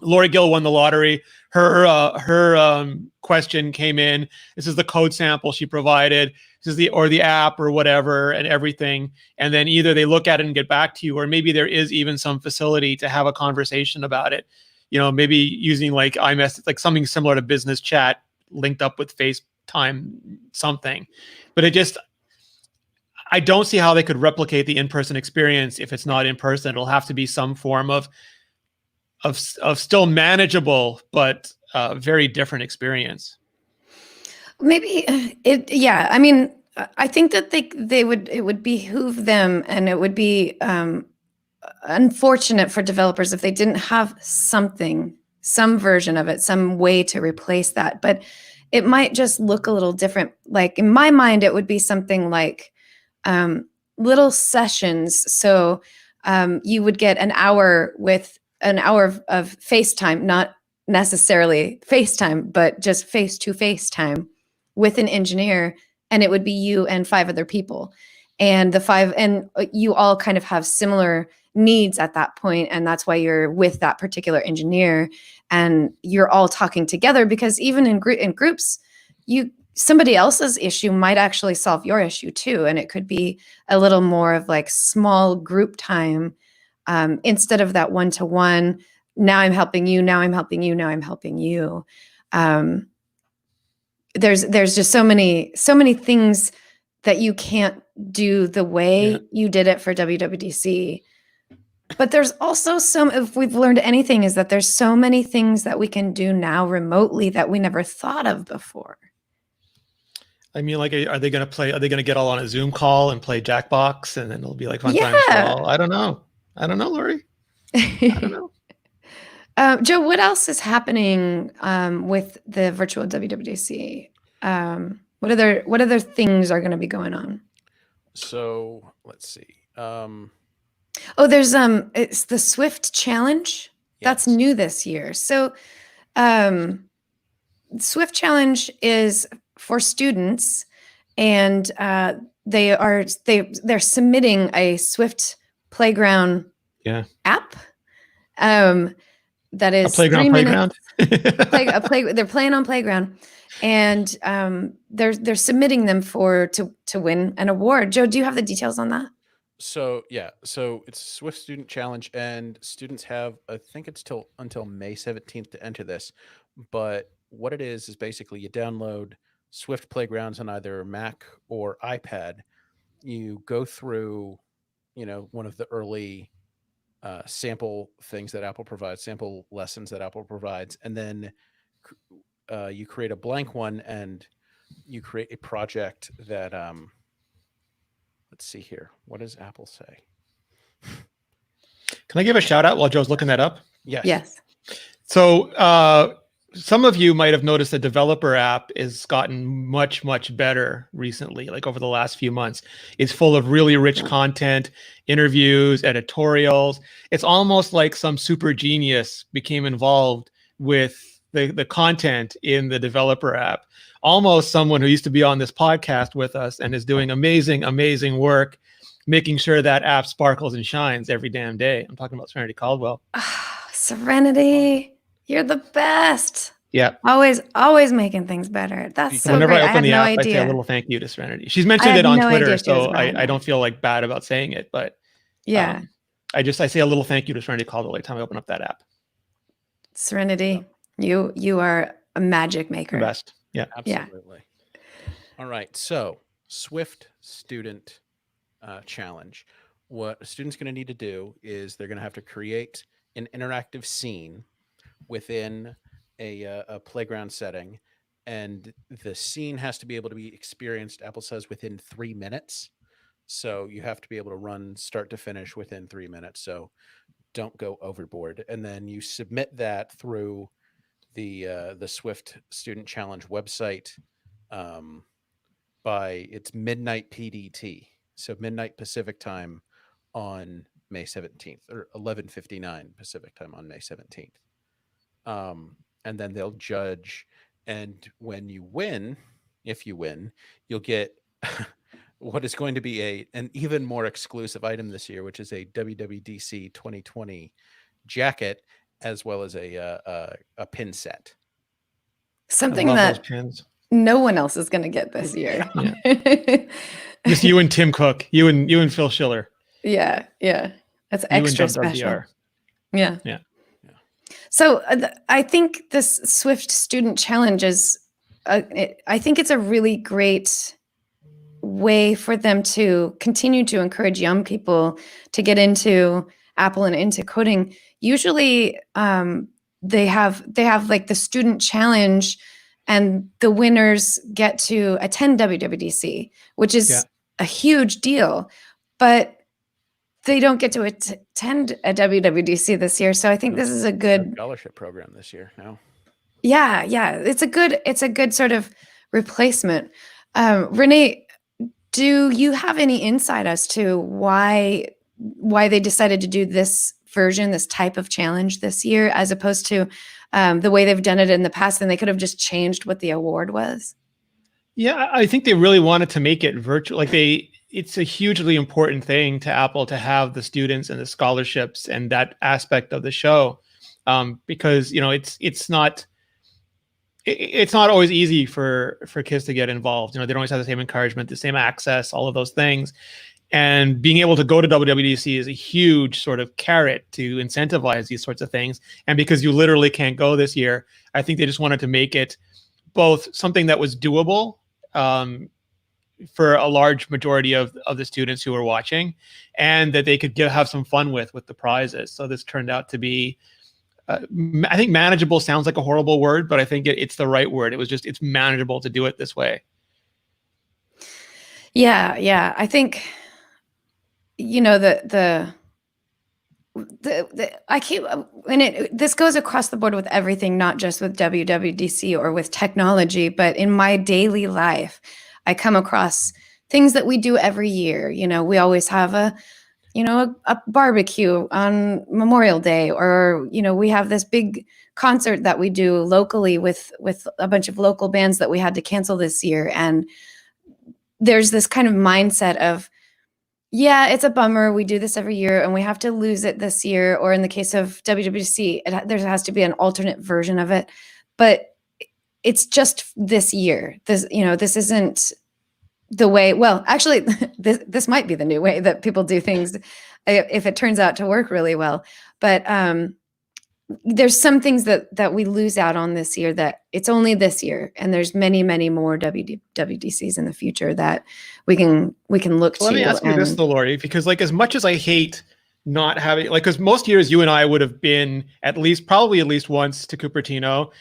Lori Gill won the lottery. Her question came in. This is the code sample she provided. This is the app or whatever, and everything. And then either they look at it and get back to you, or maybe there is even some facility to have a conversation about it. Maybe using like iMessage, like something similar to business chat linked up with FaceTime something. But I don't see how they could replicate the in-person experience if it's not in person. It'll have to be some form of still manageable, but very different experience. Maybe yeah. I mean, I think that it would behoove them, and it would be unfortunate for developers if they didn't have some version of it, some way to replace that. But it might just look a little different. Like in my mind, it would be something like little sessions. So you would get an hour of FaceTime, not necessarily FaceTime, but just face-to-face time with an engineer, and it would be you and 5 other people, and you all kind of have similar needs at that point, and that's why you're with that particular engineer, and you're all talking together, because even in groups, somebody else's issue might actually solve your issue too, and it could be a little more of like small group time. Instead of that one-to-one, now I'm helping you, now I'm helping you, now I'm helping you. There's just so many things that you can't do the way you did it for WWDC. But there's also if we've learned anything, is that there's so many things that we can do now remotely that we never thought of before. I mean, like, are they going to get all on a Zoom call and play Jackbox, and then it'll be like fun times for all? I don't know, Lori. I don't know. Joe, what else is happening with the virtual WWDC? What other things are going to be going on? So let's see. There's it's the Swift Challenge. Yes. That's new this year. So Swift Challenge is for students, and they're submitting a Swift Playground app. That is a playground. They're playing on Playground, and they're submitting them to win an award. Joe, do you have the details on that? So it's Swift Student Challenge, and students have, I think it's until May 17th to enter this. But what it is basically you download Swift Playgrounds on either Mac or iPad. You go through, one of the early sample things that Apple provides, sample lessons that Apple provides, and then you create a blank one, and you create a project that let's see here. What does Apple say? Can I give a shout out while Joe's looking that up? Yes. Yes. So some of you might have noticed the developer app has gotten much, much better recently, like over the last few months. It's full of really rich content, interviews, editorials. It's almost like some super genius became involved with the content in the developer app. Almost someone who used to be on this podcast with us and is doing amazing, amazing work, making sure that app sparkles and shines every damn day. I'm talking about Serenity Caldwell. Serenity, you're the best. Yeah. Always making things better. That's so Whenever great. I open the no app, I say a idea. little thank you to Serenity. She's mentioned it on Twitter, so I don't feel like bad about saying it, but yeah. I say a little thank you to Serenity Caldwell every time I open up that app. Serenity, you are a magic maker. The best. Yeah. Absolutely. Yeah. All right. So Swift Student Challenge. What a student's going to need to do is they're going to have to create an interactive scene within a playground setting, and the scene has to be able to be experienced, Apple says, within 3 minutes. So you have to be able to run start to finish within 3 minutes. So don't go overboard. And then you submit that through the Swift Student Challenge website by it's midnight PDT, so midnight Pacific time on May 17th, or 11:59 Pacific time on May 17th. And then they'll judge, and when you win, if you win, you'll get what is going to be an even more exclusive item this year, which is a WWDC 2020 jacket, as well as a pin set. Something that no one else is going to get this year. Yeah. Just you and Tim Cook, you and Phil Schiller. Yeah, that's extra special. Yeah. So I think this Swift Student Challenge is, I think it's a really great way for them to continue to encourage young people to get into Apple and into coding. Usually they have like the student challenge, and the winners get to attend WWDC, which is a huge deal, but they don't get to attend a WWDC this year. So I think this is a good scholarship program this year. No. Yeah. It's a good sort of replacement. Rene, do you have any insight as to why they decided to do this version, this type of challenge this year, as opposed to the way they've done it in the past? And they could have just changed what the award was. Yeah, I think they really wanted to make it virtual. It's a hugely important thing to Apple to have the students and the scholarships and that aspect of the show, because it's not always easy for kids to get involved. They don't always have the same encouragement, the same access, all of those things. And being able to go to WWDC is a huge sort of carrot to incentivize these sorts of things. And because you literally can't go this year, I think they just wanted to make it both something that was doable for a large majority of the students who were watching, and that they could have some fun with the prizes. So this turned out to be, I think manageable sounds like a horrible word, but I think it's the right word. It's manageable to do it this way. Yeah. I think, this goes across the board with everything, not just with WWDC or with technology, but in my daily life, I come across things that we do every year. We always have a barbecue on Memorial Day, or, we have this big concert that we do locally with a bunch of local bands that we had to cancel this year. And there's this kind of mindset of, yeah, it's a bummer. We do this every year and we have to lose it this year. Or in the case of WWDC, there has to be an alternate version of it. But it's just this year. This isn't the way. Well, actually, this might be the new way that people do things if it turns out to work really well. But there's some things that we lose out on this year, that it's only this year, and there's many, many more WWDCs in the future that we can look to. Let me ask you this though, Lori, because as much as I hate not having, because most years you and I would have been probably at least once to Cupertino.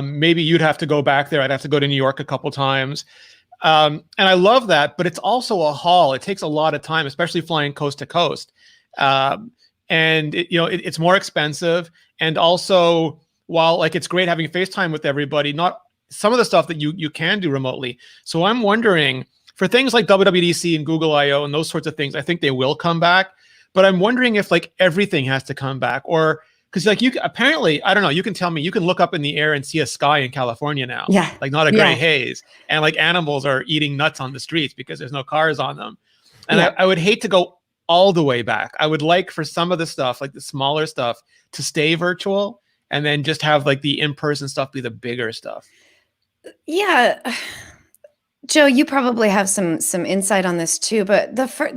Maybe you'd have to go back there. I'd have to go to New York a couple times. And I love that, but it's also a haul. It takes a lot of time, especially flying coast to coast. And it's more expensive. And also while like it's great having FaceTime with everybody, not some of the stuff that you can do remotely. So I'm wondering, for things like WWDC and Google I/O and those sorts of things, I think they will come back. But I'm wondering if like everything has to come back, or because like you apparently, I don't know, you can tell me, you can look up in the air and see a sky in California now. Yeah. Like not a gray haze. And like animals are eating nuts on the streets because there's no cars on them. And I would hate to go all the way back. I would like for some of the stuff, like the smaller stuff, to stay virtual, and then just have like the in-person stuff be the bigger stuff. Yeah. Joe, you probably have some insight on this too, but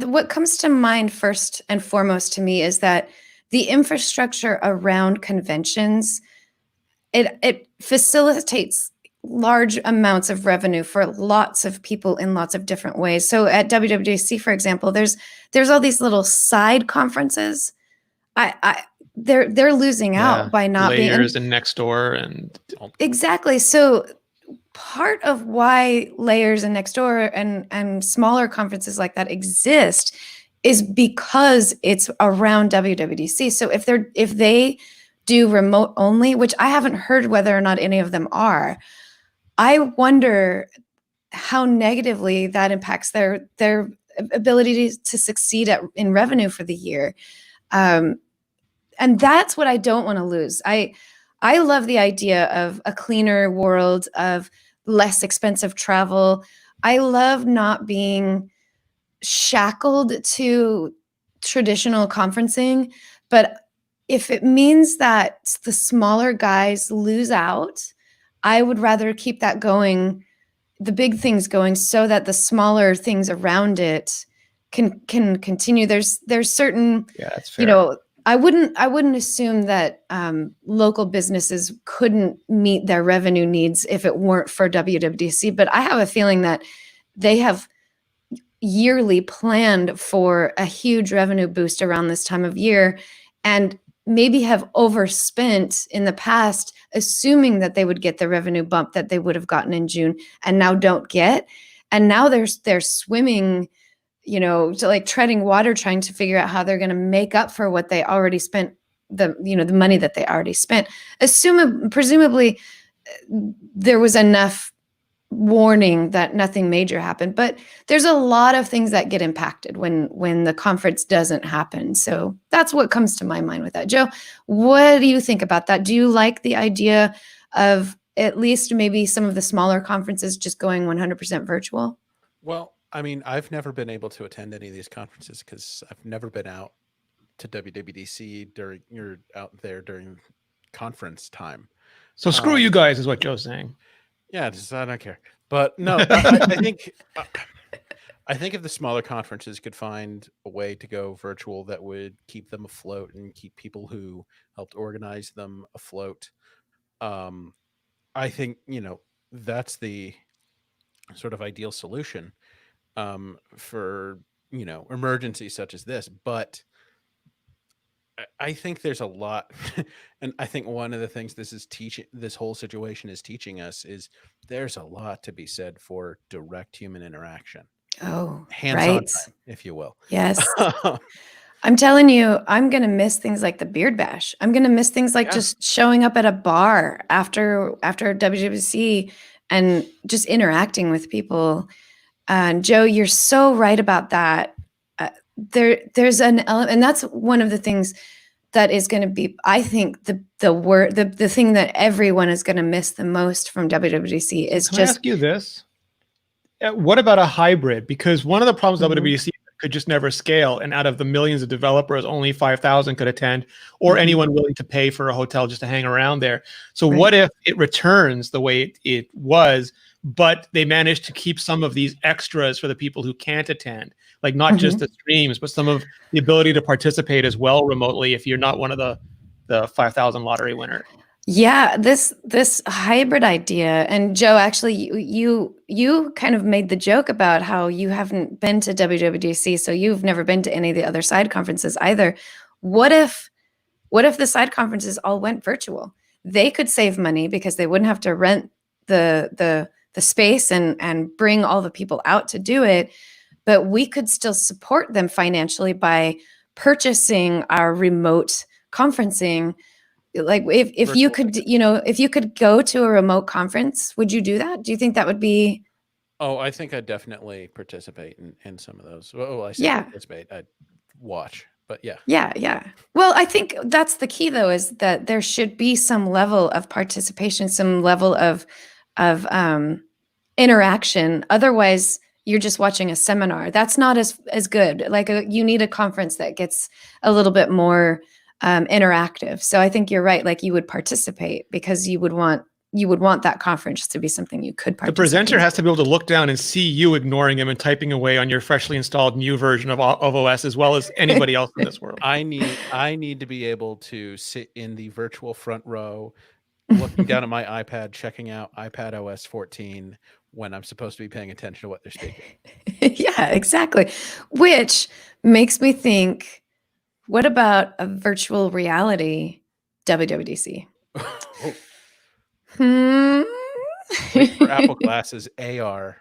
what comes to mind first and foremost to me is that the infrastructure around conventions, it facilitates large amounts of revenue for lots of people in lots of different ways. So at WWDC, for example, there's all these little side conferences. They're losing out by not being layers and next door and exactly. So part of why layers and next door and smaller conferences like that exist is because it's around WWDC. So if they do remote only, which I haven't heard whether or not any of them are, I wonder how negatively that impacts their ability to succeed in revenue for the year. And that's what I don't want to lose. I love the idea of a cleaner world, of less expensive travel. I love not being shackled to traditional conferencing, but if it means that the smaller guys lose out, I would rather keep that going, the big things going, so that the smaller things around it can continue. There's certain, that's fair. You know, I wouldn't assume that local businesses couldn't meet their revenue needs if it weren't for WWDC, but I have a feeling that they have yearly planned for a huge revenue boost around this time of year, and maybe have overspent in the past, assuming that they would get the revenue bump that they would have gotten in June, and now don't get. And now they're swimming, you know, to like treading water, trying to figure out how they're going to make up for what they already spent, the money that they already spent. Presumably there was enough warning that nothing major happened, but there's a lot of things that get impacted when the conference doesn't happen. So that's what comes to my mind with that. Joe, what do you think about that? Do you like the idea of at least maybe some of the smaller conferences just going 100% virtual? Well, I mean, I've never been able to attend any of these conferences because I've never been out to WWDC during conference time. So screw you guys is what Joe's saying. Yeah, I don't care. But no, I think if the smaller conferences could find a way to go virtual that would keep them afloat and keep people who helped organize them afloat, I think, that's the sort of ideal solution for, emergencies such as this. But I think there's a lot, and I think one of the things this whole situation is teaching us is there's a lot to be said for direct human interaction. Oh, hands-on time, if you will. Yes. I'm telling you, I'm going to miss things like the beard bash. I'm going to miss things like just showing up at a bar after WWDC and just interacting with people. And Joe, you're so right about that. There's an element, and that's one of the things that is going to be, I think, the thing that everyone is going to miss the most from WWDC is Can I ask you this? What about a hybrid? Because one of the problems WWDC could just never scale, and out of the millions of developers, only 5,000 could attend, or anyone willing to pay for a hotel just to hang around there. So what if it returns the way it was, but they managed to keep some of these extras for the people who can't attend? Like not just the streams, but some of the ability to participate as well remotely if you're not one of the 5,000 lottery winner. Yeah, this hybrid idea. And Joe, actually, you kind of made the joke about how you haven't been to WWDC, so you've never been to any of the other side conferences either. What if the side conferences all went virtual? They could save money because they wouldn't have to rent the space and bring all the people out to do it. But we could still support them financially by purchasing our remote conferencing Like if you Virtual could, if you could go to a remote conference, would you do that? Do you think that would be? Oh, I think I'd definitely participate in some of those. Well, I say Yeah. participate. I'd watch, but yeah. Yeah. Well, I think that's the key, though, is that there should be some level of participation, some level of interaction. Otherwise, you're just watching a seminar. That's not as good. Like you need a conference that gets a little bit more interactive. So I think you're right. Like you would participate because you would want that conference to be something you could The participate presenter in. has to be able to look down and see you ignoring him and typing away on your freshly installed new version of OS, as well as anybody else in this world. I need to be able to sit in the virtual front row, looking down at my iPad, checking out iPad OS 14 when I'm supposed to be paying attention to what they're speaking. Yeah, exactly. Which makes me think, what about a virtual reality WWDC? Wait for Apple Glasses AR.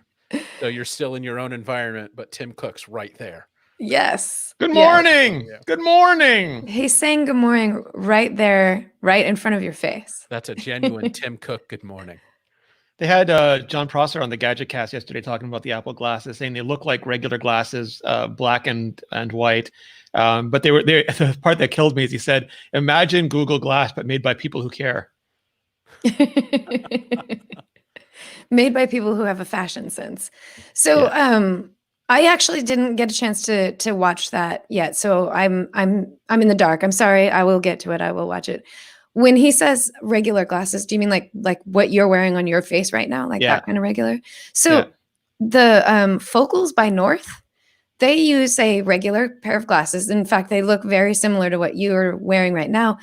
So you're still in your own environment, but Tim Cook's right there. Yes. Good Yes. morning. Yeah. Good morning. He's saying good morning right there, right in front of your face. That's a genuine Tim Cook good morning. They had John Prosser on the Gadget Cast yesterday talking about the Apple glasses, saying they look like regular glasses, black and white. But they the part that killed me is he said, "Imagine Google Glass, but made by people who care." Made by people who have a fashion sense. So I actually didn't get a chance to watch that yet. So I'm in the dark. I'm sorry. I will get to it. I will watch it. When he says regular glasses, do you mean like what you're wearing on your face right now? Like that kind of regular? So the Focals by North, they use a regular pair of glasses. In fact, they look very similar to what you're wearing right now.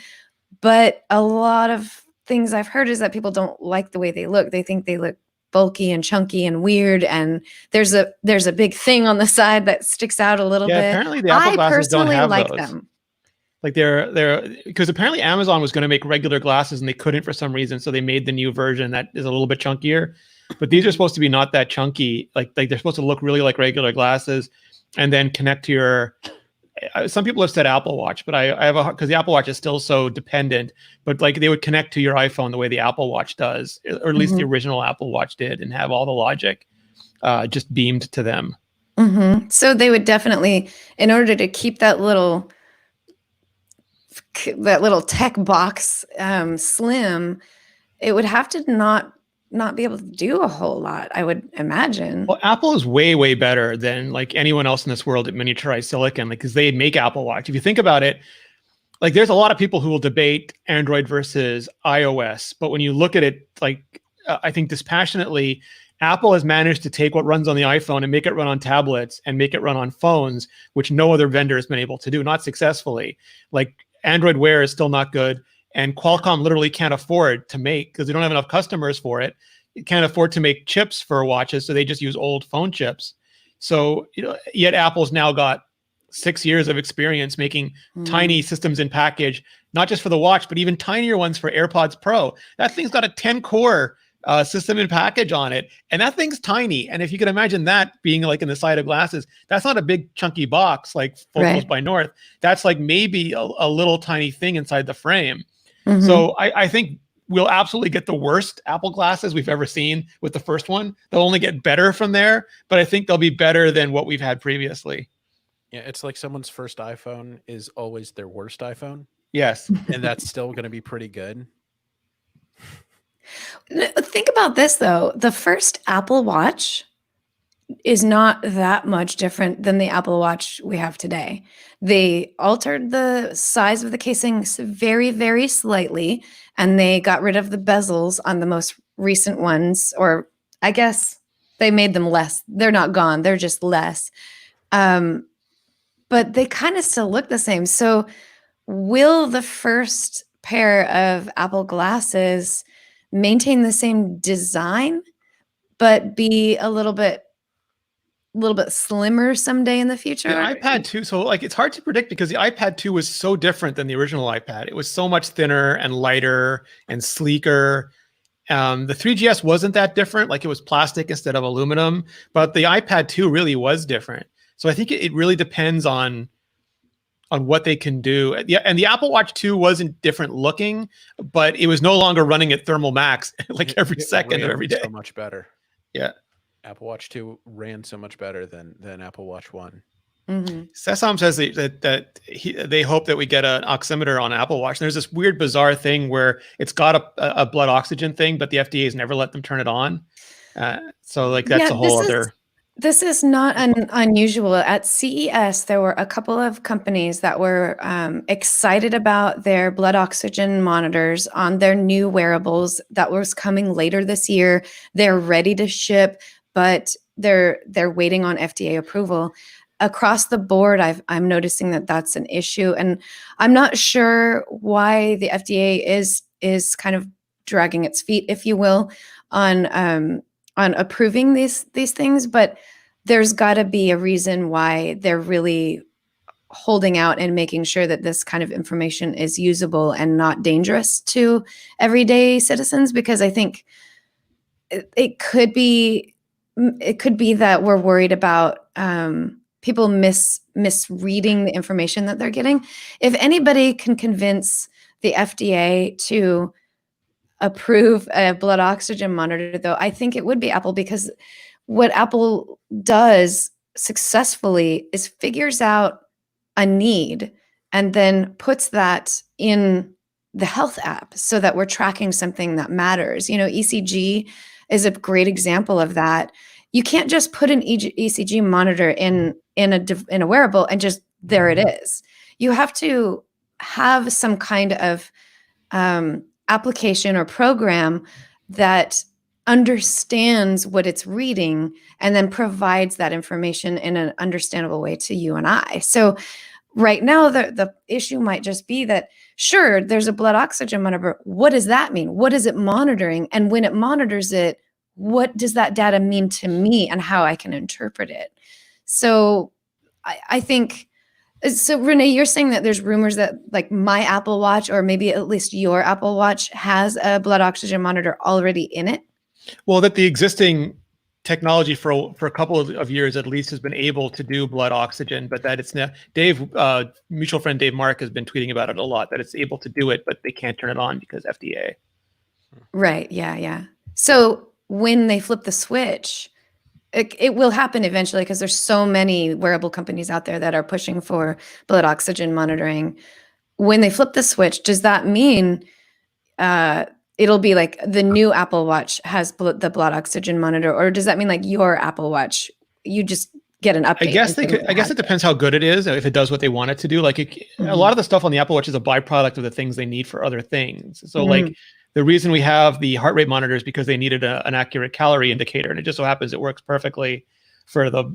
But a lot of things I've heard is that people don't like the way they look. They think they look bulky and chunky and weird, and there's a big thing on the side that sticks out a little bit. Apparently the Apple glasses don't have like those. them. Like they're because apparently Amazon was going to make regular glasses and they couldn't for some reason, so they made the new version that is a little bit chunkier. But these are supposed to be not that chunky. Like they're supposed to look really like regular glasses, and then connect to your. Some people have said Apple Watch, but I have because the Apple Watch is still so dependent. But like they would connect to your iPhone the way the Apple Watch does, or at least the original Apple Watch did, and have all the logic just beamed to them. So they would definitely, in order to keep that little tech box slim, it would have to not be able to do a whole lot, I would imagine. Well, Apple is way better than like anyone else in this world at miniaturized silicon, like because they make Apple Watch. If you think about it, like there's a lot of people who will debate Android versus iOS, but when you look at it, like I think dispassionately, Apple has managed to take what runs on the iPhone and make it run on tablets and make it run on phones, which no other vendor has been able to do, not successfully. Like Android Wear is still not good. And Qualcomm literally can't afford to make, because they don't have enough customers for it. It can't afford to make chips for watches, so they just use old phone chips. So yet Apple's now got 6 years of experience making tiny systems in package, not just for the watch, but even tinier ones for AirPods Pro. That thing's got a 10-core system in package on it, and that thing's tiny. And if you can imagine that being like in the side of glasses, that's not a big chunky box like Focals by North. That's like maybe a little tiny thing inside the frame. So I think we'll absolutely get the worst Apple glasses we've ever seen with the first one. They'll only get better from there, but I think they'll be better than what we've had previously. Yeah, it's like someone's first iPhone is always their worst iPhone. Yes. And that's still going to be pretty good. Think about this, though. The first Apple Watch is not that much different than the Apple Watch we have today. They altered the size of the casings very, very slightly, and they got rid of the bezels on the most recent ones, or I guess they made them less. They're not gone. They're just less. But they kind of still look the same. So will the first pair of Apple glasses maintain the same design, but be a little bit slimmer someday in the future? The iPad 2, so like it's hard to predict because the iPad 2 was so different than the original iPad. It was so much thinner and lighter and sleeker. The 3GS wasn't that different, like it was plastic instead of aluminum, but the iPad 2 really was different. So I think it really depends on what they can do. Yeah, and the Apple Watch 2 wasn't different looking, but it was no longer running at thermal max like every second of every day. So much better. Yeah. Apple Watch 2 ran so much better than Apple Watch 1. Mm-hmm. Sesam says they hope that we get an oximeter on Apple Watch. And there's this weird, bizarre thing where it's got a blood oxygen thing, but the FDA has never let them turn it on. So like that's a whole other. This is not unusual. At CES, there were a couple of companies that were excited about their blood oxygen monitors on their new wearables that was coming later this year. They're ready to ship, but they're waiting on FDA approval. Across the board, I'm noticing that that's an issue, and I'm not sure why the FDA is kind of dragging its feet, if you will, on approving these things, but there's got to be a reason why they're really holding out and making sure that this kind of information is usable and not dangerous to everyday citizens, because I think it could be that we're worried about people misreading the information that they're getting. If anybody can convince the FDA to approve a blood oxygen monitor, though, I think it would be Apple, because what Apple does successfully is figures out a need and then puts that in the health app so that we're tracking something that matters. You know, ECG is a great example of that. You can't just put an ECG monitor in a wearable and just there it is. You have to have some kind of application or program that understands what it's reading and then provides that information in an understandable way to you and I. So right now, the issue might just be that, sure, there's a blood oxygen monitor. What does that mean? What is it monitoring? And when it monitors it, what does that data mean to me and how I can interpret it? So I think, so Rene, you're saying that there's rumors that like my Apple Watch, or maybe at least your Apple Watch, has a blood oxygen monitor already in it? Well, that the existing technology for a couple of years at least has been able to do blood oxygen, but that it's now Dave, mutual friend Dave Mark has been tweeting about it a lot, that it's able to do it, but they can't turn it on because FDA. Right. Yeah. So when they flip the switch, it will happen eventually, because there's so many wearable companies out there that are pushing for blood oxygen monitoring. When they flip the switch, does that mean it'll be like the new Apple Watch has the blood oxygen monitor, or does that mean like your Apple Watch, you just get an update? I guess it depends how good it is, if it does what they want it to do. Like a lot of the stuff on the Apple Watch is a byproduct of the things they need for other things. So like the reason we have the heart rate monitor is because they needed an accurate calorie indicator, and it just so happens it works perfectly for the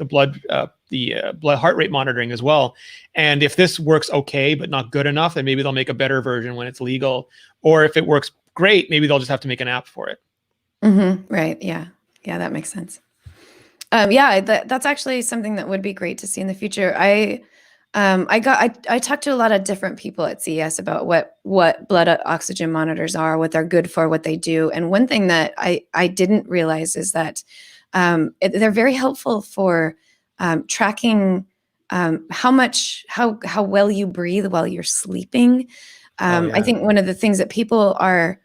blood heart rate monitoring as well. And if this works okay but not good enough, then maybe they'll make a better version when it's legal. Or if it works great, maybe they'll just have to make an app for it. Right. Yeah, that makes sense. That's actually something that would be great to see in the future. I talked to a lot of different people at CES about what blood oxygen monitors are, what they're good for, what they do. And one thing that I didn't realize is that they're very helpful for tracking how well you breathe while you're sleeping. I think one of the things that people are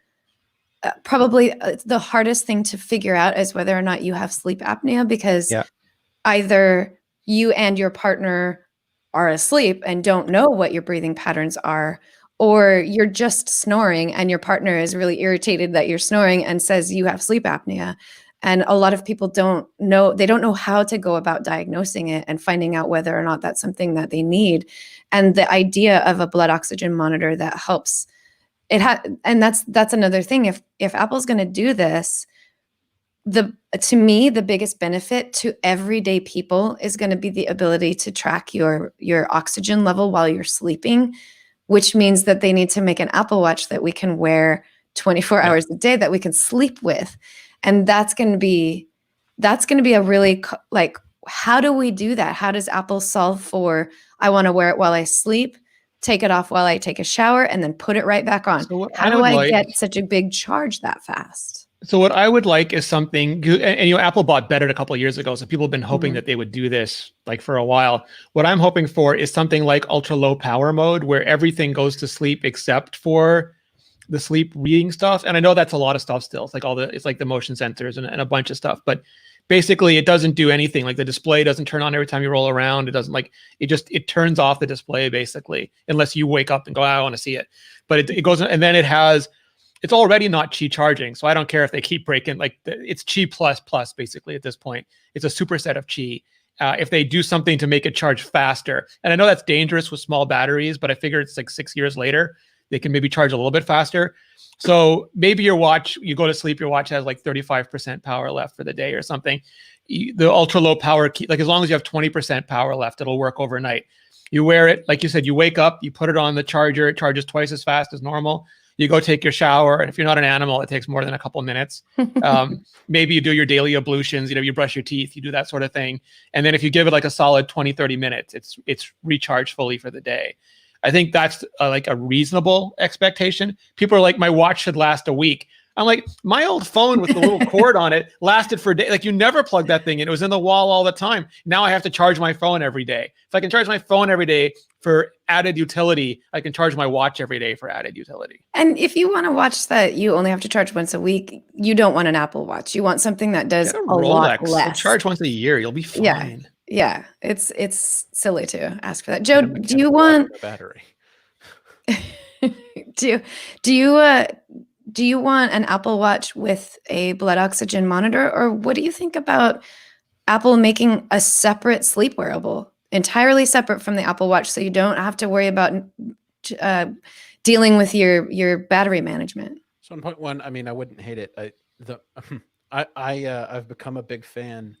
probably the hardest thing to figure out is whether or not you have sleep apnea, because either you and your partner are asleep and don't know what your breathing patterns are, or you're just snoring and your partner is really irritated that you're snoring and says you have sleep apnea. And a lot of people don't know how to go about diagnosing it and finding out whether or not that's something that they need. And the idea of a blood oxygen monitor that helps and that's another thing. If Apple's going to do this, to me, the biggest benefit to everyday people is going to be the ability to track your oxygen level while you're sleeping, which means that they need to make an Apple Watch that we can wear 24 hours a day, that we can sleep with. And that's going to be a really, like, how do we do that? How does Apple solve for, I want to wear it while I sleep, take it off while I take a shower, and then put it right back on? So how do I get such a big charge that fast? So what I would like is something, and Apple bought Bedded a couple of years ago, so people have been hoping Mhm. that they would do this like for a while. What I'm hoping for is something like ultra low power mode, where everything goes to sleep except for the sleep reading stuff. And I know that's a lot of stuff still. It's like the motion sensors and a bunch of stuff, but basically it doesn't do anything. Like the display doesn't turn on every time you roll around. It doesn't it turns off the display basically, unless you wake up and go, I want to see it. But it goes, and then it's already not Qi charging. So I don't care if they keep breaking, it's Qi plus plus basically at this point. It's a superset of Qi. If they do something to make it charge faster, and I know that's dangerous with small batteries, but I figure it's like 6 years later, they can maybe charge a little bit faster. So maybe your watch, you go to sleep, your watch has like 35% power left for the day or something. The ultra low power key, like as long as you have 20% power left, it'll work overnight. You wear it, like you said, you wake up, you put it on the charger, it charges twice as fast as normal. You go take your shower, and if you're not an animal, it takes more than a couple minutes. Maybe you do your daily ablutions, you brush your teeth, you do that sort of thing. And then if you give it like a solid 20, 30 minutes, it's recharged fully for the day. I think that's like a reasonable expectation. People are like, my watch should last a week. I'm like, my old phone with the little cord on it lasted for days. Like you never plugged that thing in. It was in the wall all the time. Now I have to charge my phone every day. If I can charge my phone every day for added utility, I can charge my watch every day for added utility. And if you want a watch that you only have to charge once a week, you don't want an Apple Watch. You want something that does a lot less. You'll charge once a year. You'll be fine. Yeah. It's silly to ask for that. Joe, do you want a battery? Do you want an Apple Watch with a blood oxygen monitor, or what do you think about Apple making a separate sleep wearable, entirely separate from the Apple Watch, so you don't have to worry about dealing with your battery management? So on point one, I mean, I wouldn't hate it. I've become a big fan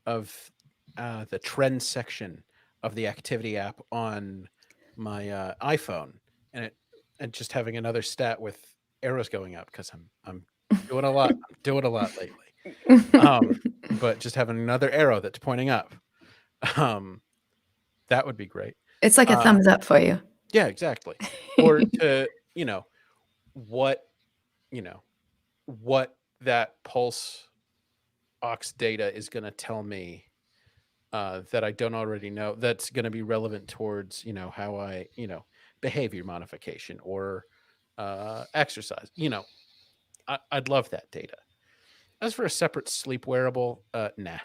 of the trends section of the activity app on my iPhone, and just having another stat with arrows going up, because I'm doing a lot. I'm doing a lot lately. But just having another arrow that's pointing up, that would be great. It's like a thumbs up for you. Yeah, exactly. Or to what that pulse ox data is going to tell me that I don't already know, that's going to be relevant towards how I behavior modification or exercise. I'd love that data. As for a separate sleep wearable, no.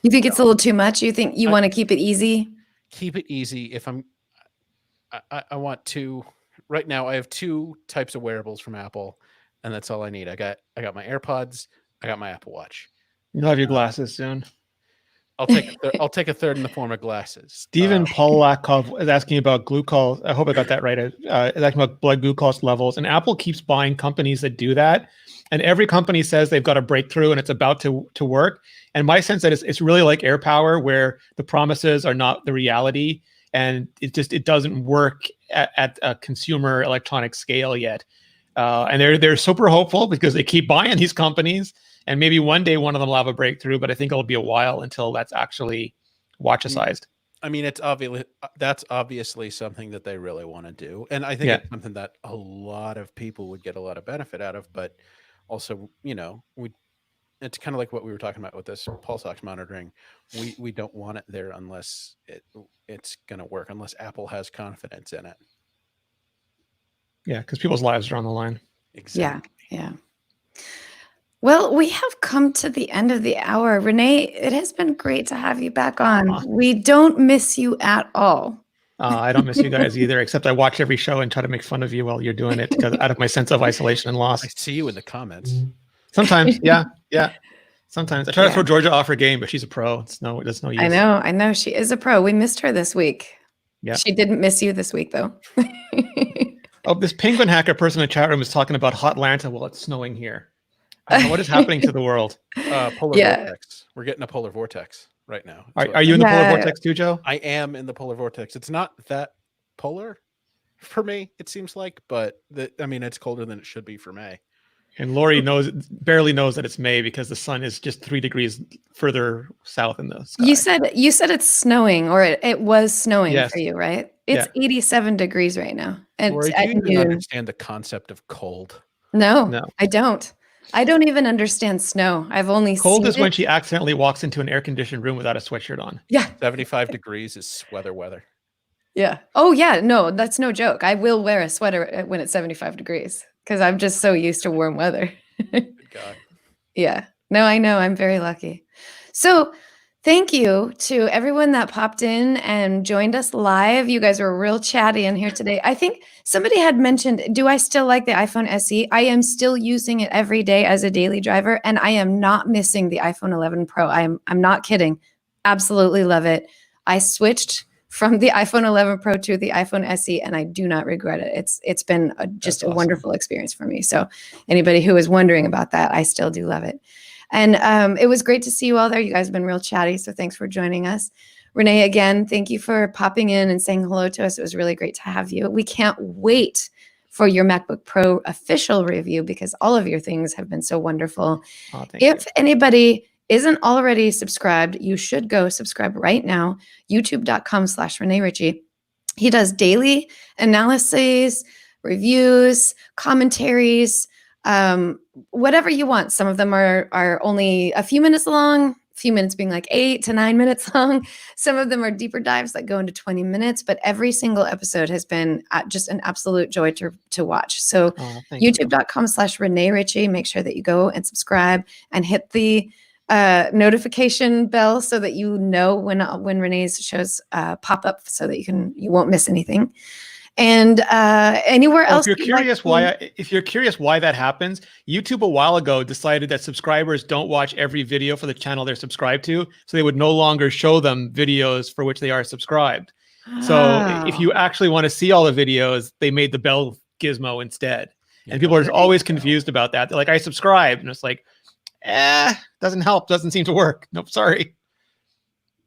You think it's a little too much? You think you want to keep it easy? Keep it easy. If I want to. Right now, I have 2 types of wearables from Apple, and that's all I need. I got my AirPods. I got my Apple Watch. You'll have your glasses soon. I'll take a third in the form of glasses. Stephen Polakov is asking about glucose. I hope I got that right. Is asking about blood glucose levels, and Apple keeps buying companies that do that. And every company says they've got a breakthrough and it's about to work. And my sense that it's really like AirPower, where the promises are not the reality, and it doesn't work at a consumer electronic scale yet. And they're super hopeful because they keep buying these companies. And maybe one day one of them will have a breakthrough, but I think it'll be a while until that's actually watch-sized. I mean, that's obviously something that they really want to do. And I think it's something that a lot of people would get a lot of benefit out of, but also, it's kind of like what we were talking about with this pulse ox monitoring. We don't want it there unless it's going to work, unless Apple has confidence in it. Yeah, because people's lives are on the line. Exactly. Yeah. Well, we have come to the end of the hour. Rene, it has been great to have you back on. We don't miss you at all. I don't miss you guys either, except I watch every show and try to make fun of you while you're doing it, because out of my sense of isolation and loss. I see you in the comments. Sometimes, yeah. Sometimes I try to throw Georgia off her game, but she's a pro. It's no use. I know. She is a pro. We missed her this week. Yeah. She didn't miss you this week, though. Oh, this penguin hacker person in the chat room is talking about hot Atlanta while it's snowing here. I don't know what is happening to the world. Polar vortex. We're getting a polar vortex right now. Are you in the polar vortex too, Joe? I am in the polar vortex. It's not that polar for me, it seems like, but it's colder than it should be for May. And Lori barely knows that it's May because the sun is just 3 degrees further south in the sky. You said it's snowing, or it was snowing for you, right? It's 87 degrees right now. And Lori, do you even understand the concept of cold? No, I don't. I don't even understand snow. I've only Cold seen is when it. she accidentally walks into an air-conditioned room without a sweatshirt on. Yeah. 75 degrees is weather. Yeah. Oh, yeah. No, that's no joke. I will wear a sweater when it's 75 degrees because I'm just so used to warm weather. Good God. Yeah. No, I know. I'm very lucky. So thank you to everyone that popped in and joined us live. You guys were real chatty in here today. I think somebody had mentioned, do I still like the iPhone SE? I am still using it every day as a daily driver, and I am not missing the iPhone 11 Pro. I'm not kidding. Absolutely love it. I switched from the iPhone 11 Pro to the iPhone SE, and I do not regret it. It's been just a awesome. wonderful experience for me. So anybody who is wondering about that, I still do love it. And it was great to see you all there. You guys have been real chatty, so thanks for joining us. Rene, again, thank you for popping in and saying hello to us. It was really great to have you. We can't wait for your MacBook Pro official review because all of your things have been so wonderful. Oh, If anybody isn't already subscribed, you should go subscribe right now, youtube.com/Rene Ritchie. He does daily analyses, reviews, commentaries, whatever you want. Some of them are only a few minutes long, a few minutes being like 8 to 9 minutes long. Some of them are deeper dives that go into 20 minutes, but every single episode has been just an absolute joy to watch. So youtube.com/Rene Ritchie, make sure that you go and subscribe and hit the notification bell so that you know when Rene's shows pop up so that you won't miss anything. And anywhere else. If you're curious why that happens, YouTube a while ago decided that subscribers don't watch every video for the channel they're subscribed to, so they would no longer show them videos for which they are subscribed. So if you actually want to see all the videos, they made the bell gizmo instead. And people are always confused about that. They're like, I subscribed, and it's like, doesn't help, doesn't seem to work. Nope, sorry.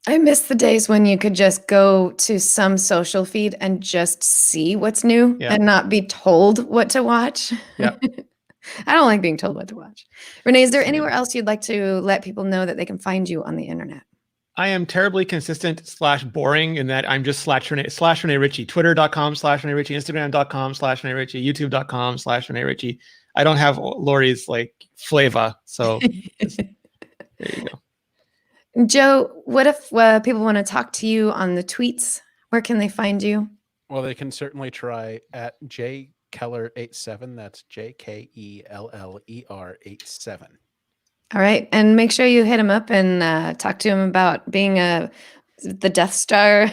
I miss the days when you could just go to some social feed and just see what's new and not be told what to watch. Yeah. I don't like being told what to watch. Rene, is there anywhere else you'd like to let people know that they can find you on the internet? I am terribly consistent / boring in that I'm just /Rene Ritchie, twitter.com/Rene Ritchie, instagram.com/Rene Ritchie, youtube.com/Rene Ritchie. I don't have Lori's like flavor. So there you go. Joe, what if people want to talk to you on the tweets? Where can they find you? Well, they can certainly try at jkeller87. That's JKELLER 87. All right. And make sure you hit him up and talk to him about being the Death Star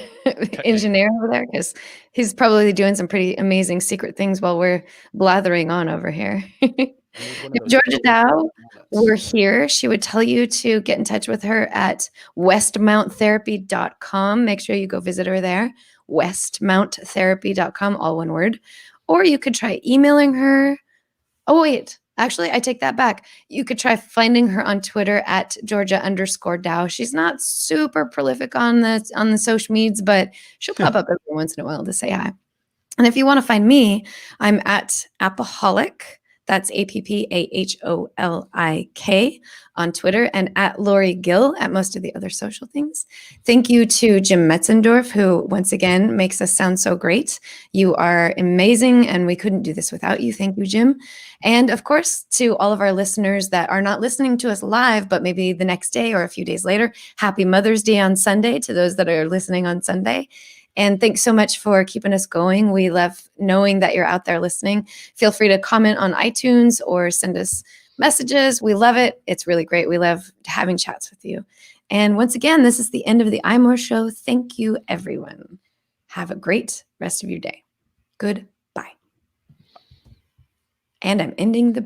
engineer over there, because he's probably doing some pretty amazing secret things while we're blathering on over here. Georgia Dow, we're here. She would tell you to get in touch with her at westmounttherapy.com. Make sure you go visit her there, westmounttherapy.com, all one word. Or you could try emailing her. Oh, wait. Actually, I take that back. You could try finding her on Twitter at Georgia_Dow. She's not super prolific on the social medias, but she'll pop up every once in a while to say hi. And if you want to find me, I'm at Appaholic. That's APPAHOLIK on Twitter, and at Lori Gill at most of the other social things. Thank you to Jim Metzendorf, who once again makes us sound so great. You are amazing, and we couldn't do this without you. Thank you, Jim. And of course, to all of our listeners that are not listening to us live, but maybe the next day or a few days later, happy Mother's Day on Sunday to those that are listening on Sunday. And thanks so much for keeping us going. We love knowing that you're out there listening. Feel free to comment on iTunes or send us messages. We love it. It's really great. We love having chats with you. And once again, this is the end of the iMore show. Thank you, everyone. Have a great rest of your day. Goodbye. And I'm ending the